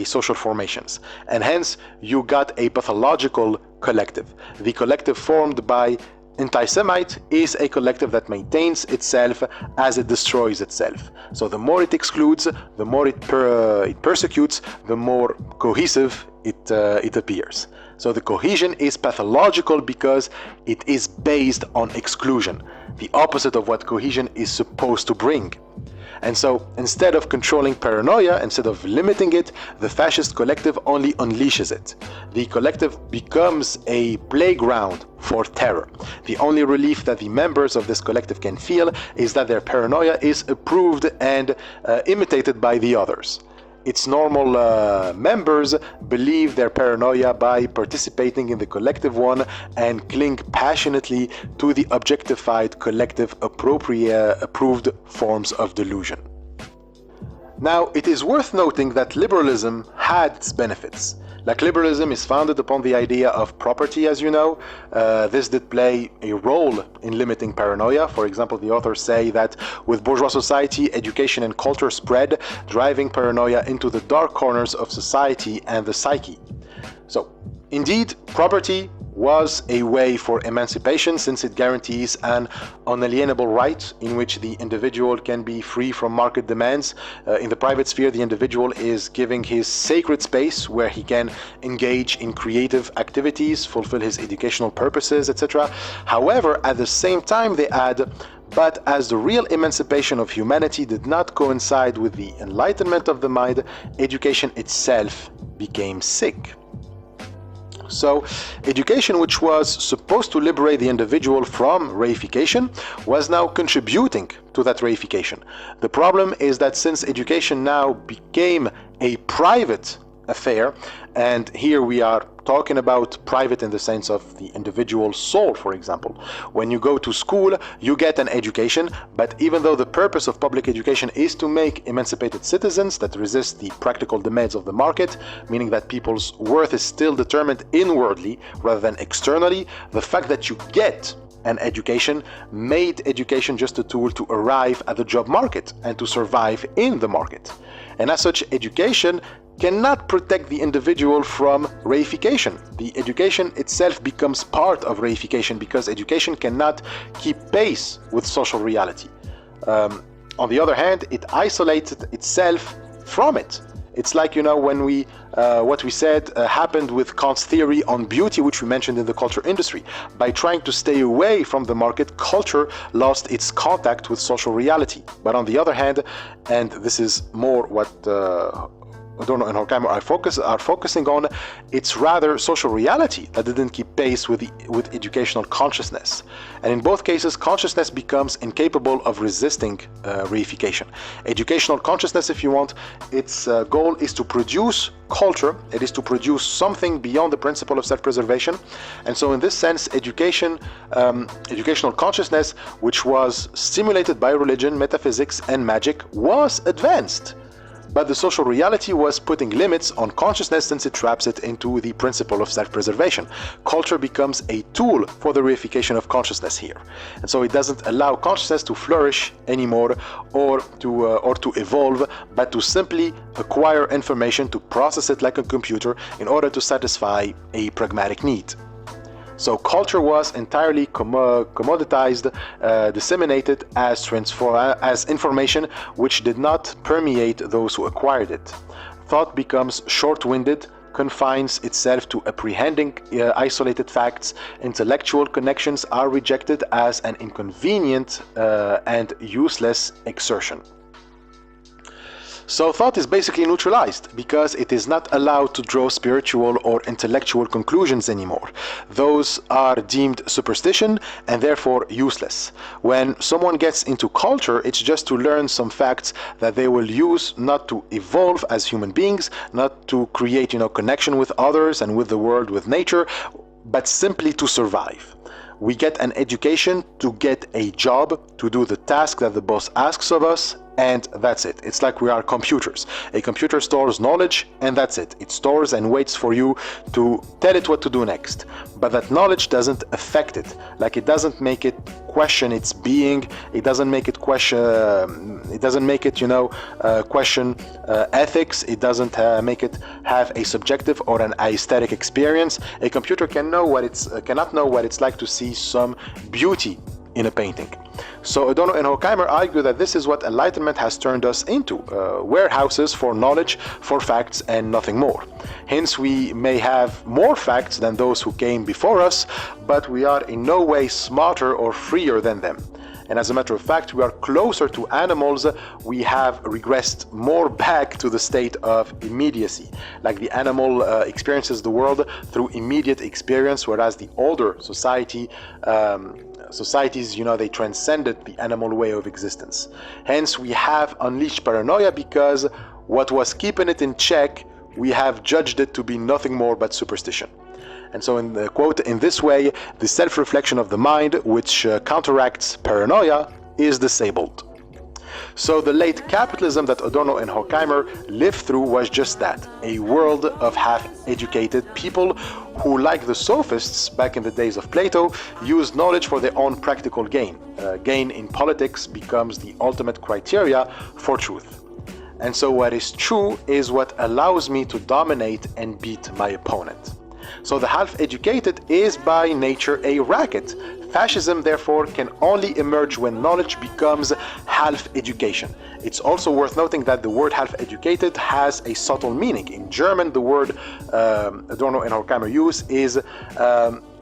social formations. And hence you got a pathological collective. The collective formed by anti-Semite is a collective that maintains itself as it destroys itself. So the more it excludes, the more it persecutes, the more cohesive it appears. So the cohesion is pathological because it is based on exclusion, the opposite of what cohesion is supposed to bring. And so instead of controlling paranoia, instead of limiting it, the fascist collective only unleashes it. The collective becomes a playground for terror. The only relief that the members of this collective can feel is that their paranoia is approved and imitated by the others. Its normal members believe their paranoia by participating in the collective one and cling passionately to the objectified collective approved forms of delusion. Now, it is worth noting that liberalism had its benefits. Like liberalism is founded upon the idea of property, as you know. This did play a role in limiting paranoia. For example, the authors say that with bourgeois society, education and culture spread, driving paranoia into the dark corners of society and the psyche. So, indeed, property was a way for emancipation, since it guarantees an unalienable right in which the individual can be free from market demands. In the private sphere, the individual is giving his sacred space where he can engage in creative activities, fulfill his educational purposes, etc. However, at the same time they add, but as the real emancipation of humanity did not coincide with the enlightenment of the mind, education itself became sick. So education, which was supposed to liberate the individual from reification, was now contributing to that reification. The problem is that since education now became a private affair, and here we are talking about private in the sense of the individual soul, for example. When you go to school, you get an education, but even though the purpose of public education is to make emancipated citizens that resist the practical demands of the market, meaning that people's worth is still determined inwardly rather than externally, the fact that you get an education made education just a tool to arrive at the job market and to survive in the market. And as such, education cannot protect the individual from reification. The education itself becomes part of reification because education cannot keep pace with social reality. On the other hand, it isolates itself from it. It's like, you know, when we, what we said happened with Kant's theory on beauty, which we mentioned in the culture industry. By trying to stay away from the market, culture lost its contact with social reality. But on the other hand, and this is more what Adorno and Horkheimer are focusing on, it's rather social reality that didn't keep pace with educational consciousness. And in both cases, consciousness becomes incapable of resisting reification. Educational consciousness, if you want, its goal is to produce culture. It is to produce something beyond the principle of self-preservation. And so in this sense, educational consciousness, which was stimulated by religion, metaphysics, and magic, was advanced. But the social reality was putting limits on consciousness since it traps it into the principle of self-preservation. Culture becomes a tool for the reification of consciousness here. And so it doesn't allow consciousness to flourish anymore or to evolve, but to simply acquire information, to process it like a computer in order to satisfy a pragmatic need. So culture was entirely commoditized, disseminated as information which did not permeate those who acquired it. Thought becomes short-winded, confines itself to apprehending isolated facts. Intellectual connections are rejected as an inconvenient and useless exertion. So thought is basically neutralized because it is not allowed to draw spiritual or intellectual conclusions anymore. Those are deemed superstition and therefore useless. When someone gets into culture, it's just to learn some facts that they will use not to evolve as human beings, not to create, connection with others and with the world, with nature, but simply to survive. We get an education to get a job, to do the task that the boss asks of us, and that's it. It's like we are computers. A computer stores knowledge, and that's it. It stores and waits for you to tell it what to do next. But that knowledge doesn't affect it. Like, it doesn't make it question its being. It doesn't make it question. It doesn't make it, question ethics. It doesn't make it have a subjective or an aesthetic experience. A computer cannot know what it's like to see some beauty in a painting. So Adorno and Horkheimer argue that this is what Enlightenment has turned us into, warehouses for knowledge, for facts, and nothing more. Hence, we may have more facts than those who came before us, but we are in no way smarter or freer than them. And as a matter of fact, we are closer to animals. We have regressed more back to the state of immediacy. Like, the animal experiences the world through immediate experience, whereas the older societies, they transcended the animal way of existence. Hence, we have unleashed paranoia because what was keeping it in check, we have judged it to be nothing more but superstition. And so, in the quote, in this way, the self-reflection of the mind, which counteracts paranoia, is disabled. So the late capitalism that Adorno and Horkheimer lived through was just that, a world of half-educated people who, like the sophists back in the days of Plato, used knowledge for their own practical gain. Gain in politics becomes the ultimate criteria for truth. And so what is true is what allows me to dominate and beat my opponent. So the half-educated is by nature a racket. Fascism, therefore, can only emerge when knowledge becomes half-education. It's also worth noting that the word half-educated has a subtle meaning. In German, the word Adorno and Horkheimer use is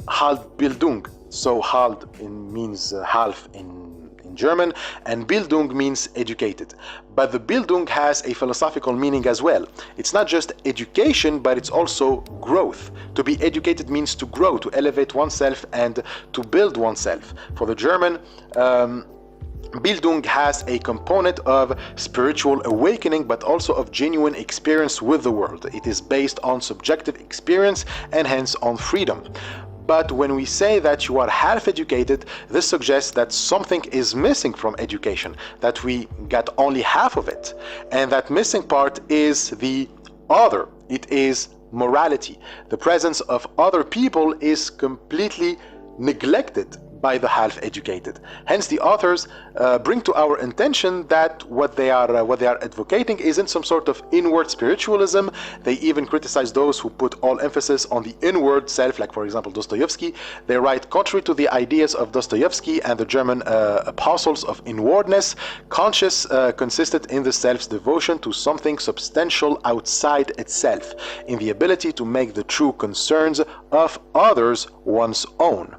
Halbbildung. So halb means half in German, and Bildung means educated. But the Bildung has a philosophical meaning as well. It's not just education, but it's also growth. To be educated means to grow, to elevate oneself and to build oneself. For the German, Bildung has a component of spiritual awakening, but also of genuine experience with the world. It is based on subjective experience and hence on freedom. But when we say that you are half educated, this suggests that something is missing from education, that we got only half of it. And that missing part is the other. It is morality. The presence of other people is completely neglected by the half-educated. Hence, the authors bring to our attention that what they are advocating isn't some sort of inward spiritualism. They even criticize those who put all emphasis on the inward self, like for example Dostoevsky. They write, contrary to the ideas of Dostoevsky and the German apostles of inwardness, conscious consisted in the self's devotion to something substantial outside itself, in the ability to make the true concerns of others one's own.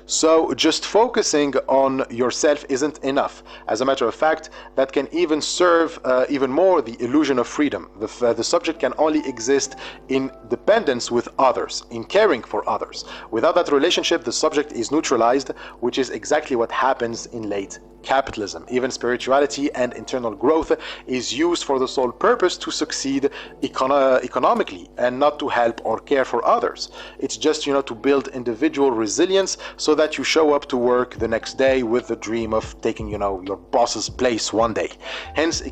So just focusing on yourself isn't enough. As a matter of fact, that can even serve even more the illusion of freedom. The subject can only exist in dependence with others, in caring for others. Without that relationship, the subject is neutralized, which is exactly what happens in late capitalism. Even spirituality and internal growth is used for the sole purpose to succeed economically and not to help or care for others. It's just, to build individual resilience so that you show up to work the next day with the dream of taking, your boss's place one day. Hence,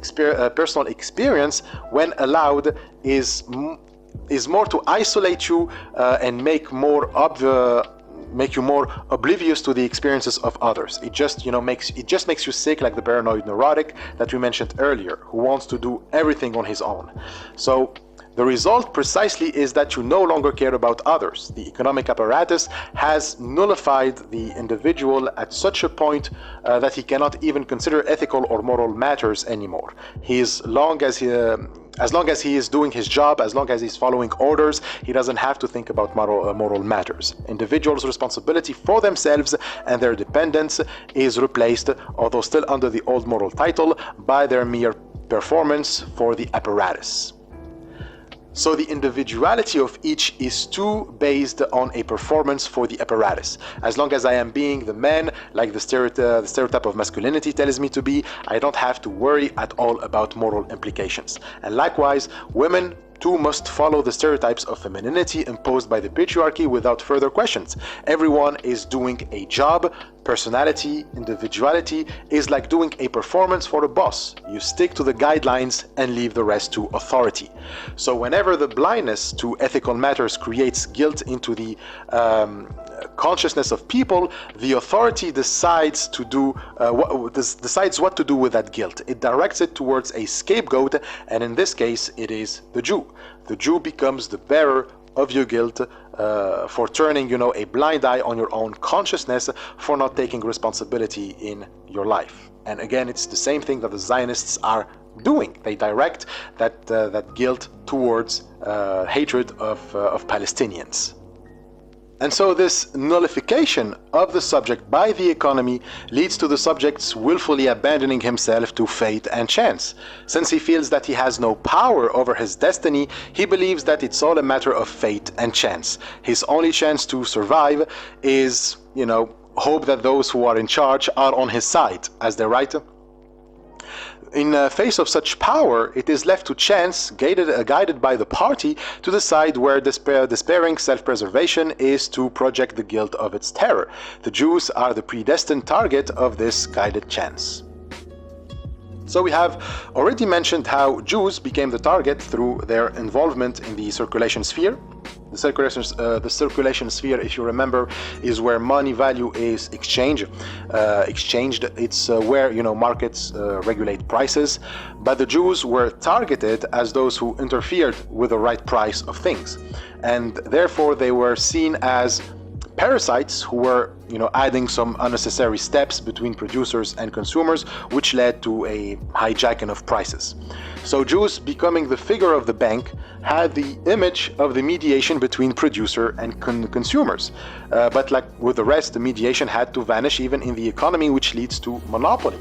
personal experience, when allowed, is more to isolate you and make you more oblivious to the experiences of others. It just makes you sick, like the paranoid neurotic that we mentioned earlier, who wants to do everything on his own. So the result precisely is that you no longer care about others. The economic apparatus has nullified the individual at such a point that he cannot even consider ethical or moral matters anymore. As long as he is doing his job, as long as he's following orders, he doesn't have to think about moral matters. Individuals' responsibility for themselves and their dependence is replaced, although still under the old moral title, by their mere performance for the apparatus. So the individuality of each is too based on a performance for the apparatus. As long as I am being the man, like the stereotype of masculinity tells me to be, I don't have to worry at all about moral implications. And likewise, women too must follow the stereotypes of femininity imposed by the patriarchy without further questions. Everyone is doing a job. Personality, individuality is like doing a performance for a boss. You stick to the guidelines and leave the rest to authority. So whenever the blindness to ethical matters creates guilt into the consciousness of people, the authority decides what to do with that guilt. It directs it towards a scapegoat, and in this case it is the Jew. The Jew becomes the bearer of your guilt for turning, a blind eye on your own consciousness, for not taking responsibility in your life. And again, it's the same thing that the Zionists are doing. They direct that guilt towards hatred of Palestinians. And so this nullification of the subject by the economy leads to the subject's willfully abandoning himself to fate and chance. Since he feels that he has no power over his destiny, he believes that it's all a matter of fate and chance. His only chance to survive is, hope that those who are in charge are on his side, as they write. In face of such power, it is left to chance, guided by the party, to decide where despairing self-preservation is to project the guilt of its terror. The Jews are the predestined target of this guided chance. So we have already mentioned how Jews became the target through their involvement in the circulation sphere. The circulation sphere, if you remember, is where money value is exchanged. It's where markets regulate prices. But the Jews were targeted as those who interfered with the right price of things, and therefore they were seen as parasites who were adding some unnecessary steps between producers and consumers, which led to a hijacking of prices. So Jews, becoming the figure of the bank, had the image of the mediation between producer and consumers. But like with the rest, the mediation had to vanish even in the economy, which leads to monopoly,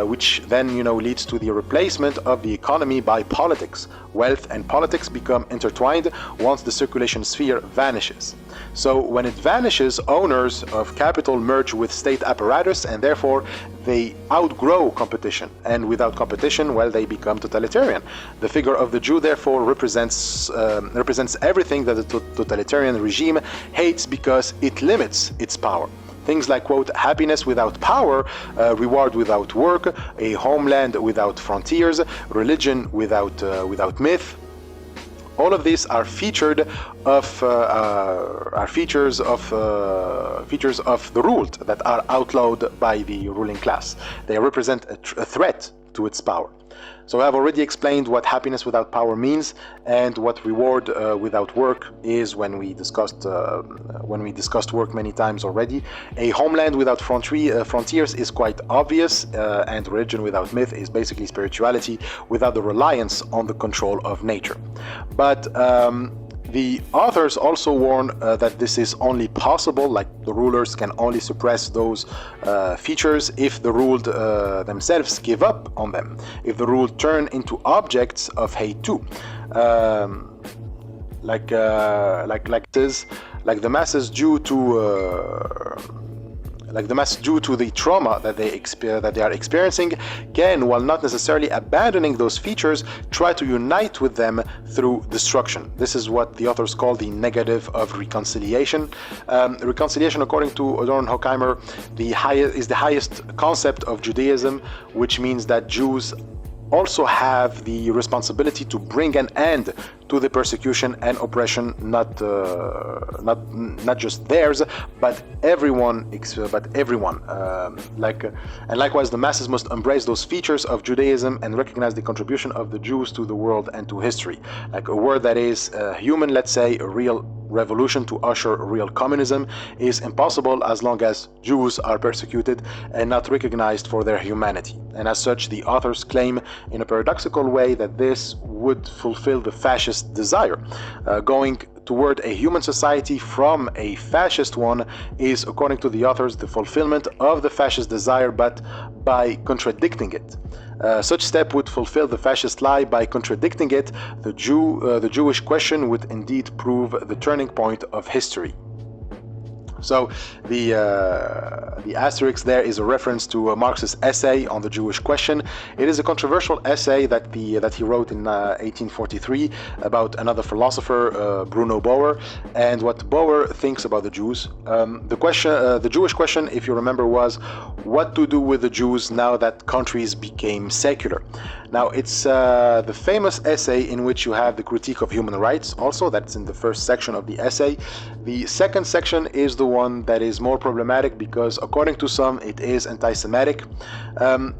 which then leads to the replacement of the economy by politics. Wealth and politics become intertwined once the circulation sphere vanishes. So when it vanishes, owners of capital merge with state apparatus, and therefore they outgrow competition. And without competition, well, they become totalitarian. The figure of the Jew, therefore, represents everything that the totalitarian regime hates because it limits its power. Things like, quote, happiness without power, reward without work, a homeland without frontiers, religion without myth. All of these are features of the ruled that are outlawed by the ruling class. They represent a threat to its power. So I've already explained what happiness without power means and what reward without work is when we discussed work many times already. A homeland without frontiers is quite obvious, and religion without myth is basically spirituality without the reliance on the control of nature. But the authors also warn that this is only possible, like the rulers can only suppress those features if the ruled themselves give up on them, if the ruled turn into objects of hate too. Like the masses due to the trauma that they are experiencing can, while not necessarily abandoning those features, try to unite with them through destruction. This is what the authors call the negative of reconciliation. Reconciliation, according to Adorno and Horkheimer, is the highest concept of Judaism, which means that Jews also have the responsibility to bring an end to the persecution and oppression, not just theirs, but everyone. And likewise, the masses must embrace those features of Judaism and recognize the contribution of the Jews to the world and to history. Like a word that is human, let's say, a real revolution to usher real communism is impossible as long as Jews are persecuted and not recognized for their humanity. And as such, the authors claim in a paradoxical way that this would fulfill the fascist desire. Going toward a human society from a fascist one is, according to the authors, the fulfillment of the fascist desire, but by contradicting it. Such step would fulfill the fascist lie by contradicting it. The Jewish question would indeed prove the turning point of history. So the asterisk there is a reference to Marx's essay on the Jewish question. It is a controversial essay that he wrote in 1843 about another philosopher, Bruno Bauer, and what Bauer thinks about the Jews. The Jewish question, if you remember, was what to do with the Jews now that countries became secular. Now, it's the famous essay in which you have the critique of human rights. Also, that's in the first section of the essay. The second section is the one that is more problematic because, according to some, it is anti-Semitic.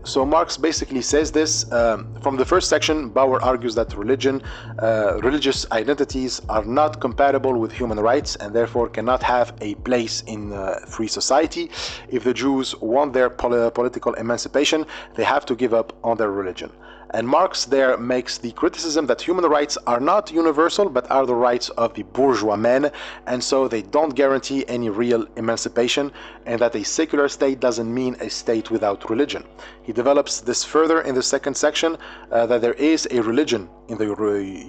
So Marx basically says this. From the first section, Bauer argues that religious identities are not compatible with human rights and therefore cannot have a place in free society. If the Jews want their political emancipation, they have to give up on their religion. And Marx there makes the criticism that human rights are not universal, but are the rights of the bourgeois men, and so they don't guarantee any real emancipation, and that a secular state doesn't mean a state without religion. He develops this further in the second section, that there is a religion in the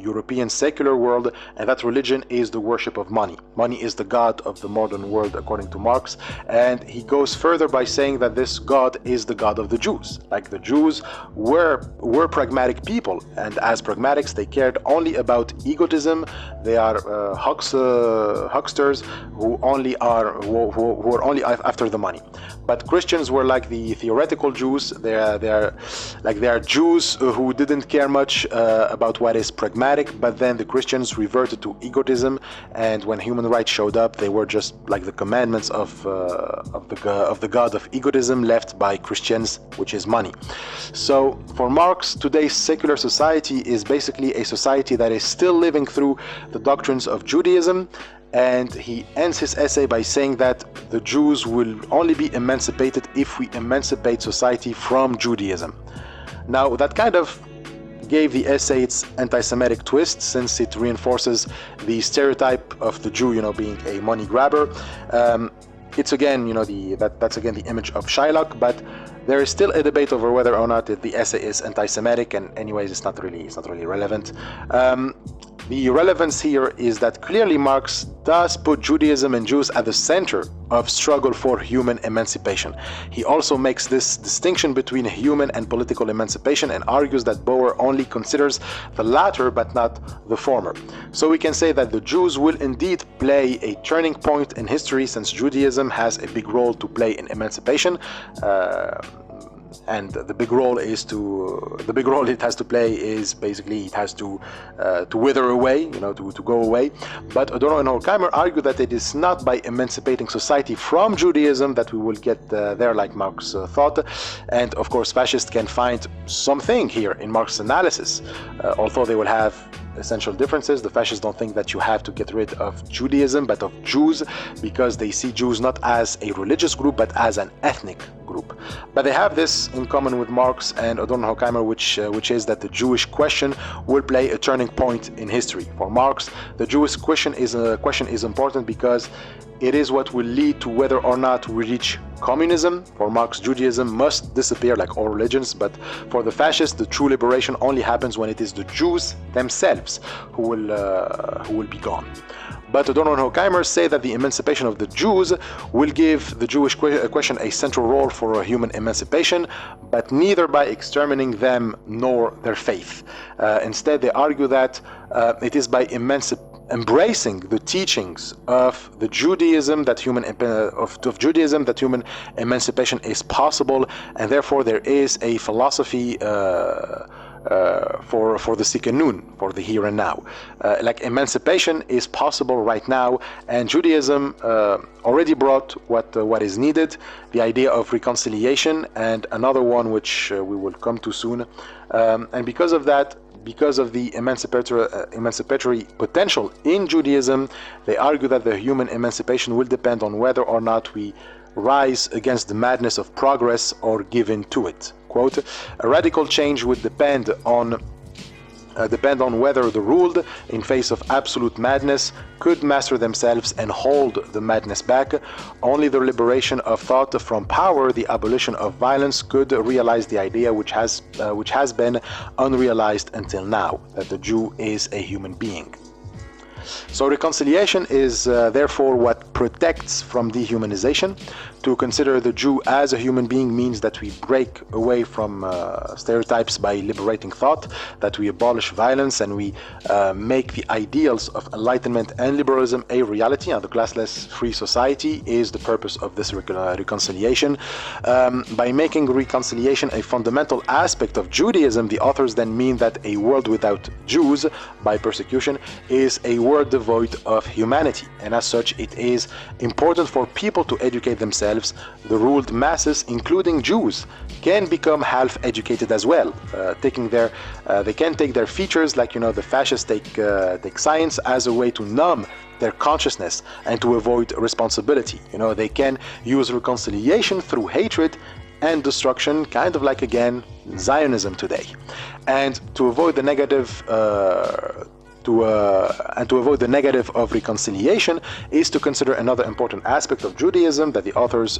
European secular world, and that religion is the worship of money. Money is the god of the modern world, according to Marx, and he goes further by saying that this god is the god of the Jews. Like the Jews were pragmatic people, and as pragmatics they cared only about egotism. They are hucksters who are only after the money. But Christians were like the theoretical Jews. They are Jews who didn't care much about what is pragmatic, but then the Christians reverted to egotism, and when human rights showed up, they were just like the commandments of the god of egotism left by Christians, which is money. So for Marx, today's secular society is basically a society that is still living through the doctrines of Judaism, and he ends his essay by saying that the Jews will only be emancipated if we emancipate society from Judaism. Now, that kind of gave the essay its anti-Semitic twist, since it reinforces the stereotype of the Jew, being a money grabber. It's again, that's again the image of Shylock, but there is still a debate over whether or not the essay is anti-Semitic, and anyways, it's not really relevant. The relevance here is that clearly Marx does put Judaism and Jews at the center of struggle for human emancipation. He also makes this distinction between human and political emancipation and argues that Bauer only considers the latter but not the former. So we can say that the Jews will indeed play a turning point in history, since Judaism has a big role to play in emancipation. And the big role it has to play is basically it has to wither away, to go away. But Adorno and Horkheimer argue that it is not by emancipating society from Judaism that we will get there, like Marx thought. And of course, fascists can find something here in Marx's analysis, although they will have essential differences. The fascists don't think that you have to get rid of Judaism but of Jews, because they see Jews not as a religious group but as an ethnic group. But they have this in common with Marx and Adorno and Horkheimer, which is that the Jewish question will play a turning point in history. For Marx, the Jewish question is important because it is what will lead to whether or not we reach communism. For Marx, Judaism must disappear like all religions, but for the fascists, the true liberation only happens when it is the Jews themselves who will be gone. But Adorno and Horkheimer say that the emancipation of the Jews will give the Jewish question a central role for human emancipation, but neither by exterminating them nor their faith. Instead, they argue that it is by embracing the teachings of the Judaism that human emancipation is possible, and therefore there is a philosophy for the Sikanun, for the here and now. Like emancipation is possible right now, and Judaism already brought what is needed, the idea of reconciliation, and another one which we will come to soon. And because of that, because of the emancipatory potential in Judaism, they argue that the human emancipation will depend on whether or not we rise against the madness of progress or give in to it. Quote, a radical change would depend on whether the ruled, in face of absolute madness, could master themselves and hold the madness back. Only the liberation of thought from power, the abolition of violence, could realize the idea which has been unrealized until now, that the Jew is a human being. So reconciliation is therefore what protects from dehumanization. To consider the Jew as a human being means that we break away from stereotypes by liberating thought, that we abolish violence, and we make the ideals of enlightenment and liberalism a reality. And the classless free society is the purpose of this reconciliation. By making reconciliation a fundamental aspect of Judaism, the authors then mean that a world without Jews by persecution is a world devoid of humanity, and as such it is important for people to educate themselves. The ruled masses, including Jews, can become half-educated as well, they can take their features, like the fascists take science as a way to numb their consciousness and to avoid responsibility. They can use reconciliation through hatred and destruction, kind of like, again, Zionism today. And to avoid the negative of reconciliation is to consider another important aspect of Judaism that the authors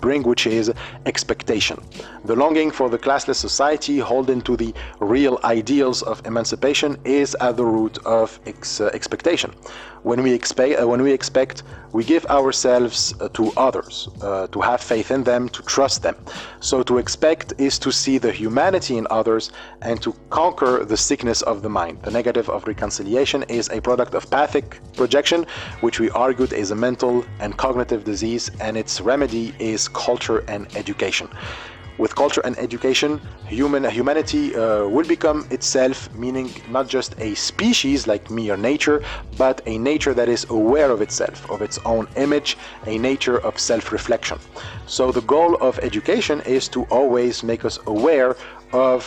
bring, which is expectation. The longing for the classless society, holding to the real ideals of emancipation, is at the root of expectation. When we expect, we give ourselves to others, to have faith in them, to trust them. So to expect is to see the humanity in others and to conquer the sickness of the mind. The negative of reconciliation is a product of pathic projection, which we argued is a mental and cognitive disease, and its remedy is culture and education. With culture and education, humanity will become itself, meaning not just a species like mere nature, but a nature that is aware of itself, of its own image, a nature of self-reflection. So the goal of education is to always make us aware of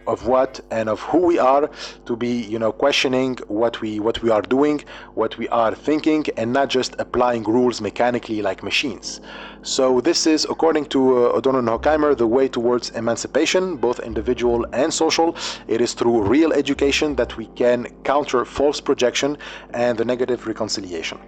of what and of who we are, to be, you know, questioning what we are doing, what we are thinking, and not just applying rules mechanically like machines. So this is, according to Adorno and Horkheimer, the way towards emancipation, both individual and social. It is through real education that we can counter false projection and the negative reconciliation.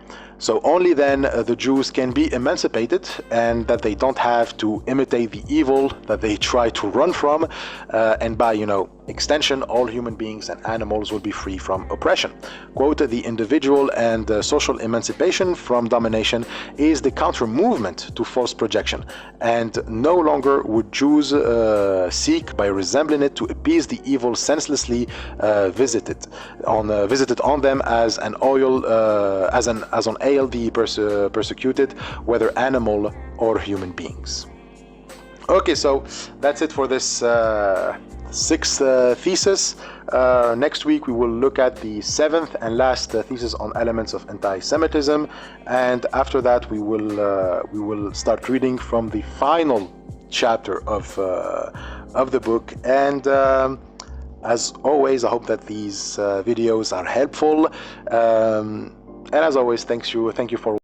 So only then the Jews can be emancipated, and that they don't have to imitate the evil that they try to run from, and by, you know, extension, all human beings and animals will be free from oppression. Quote, the individual and social emancipation from domination is the counter movement to false projection, and no longer would Jews seek, by resembling it, to appease the evil senselessly visited on them as an oil, as on ale the persecuted, whether animal or human beings. Okay, so that's it for this sixth thesis. Next week we will look at the seventh and last thesis on elements of anti-Semitism, and after that we will start reading from the final chapter of the book. And as always, I hope that these videos are helpful, and as always, thank you for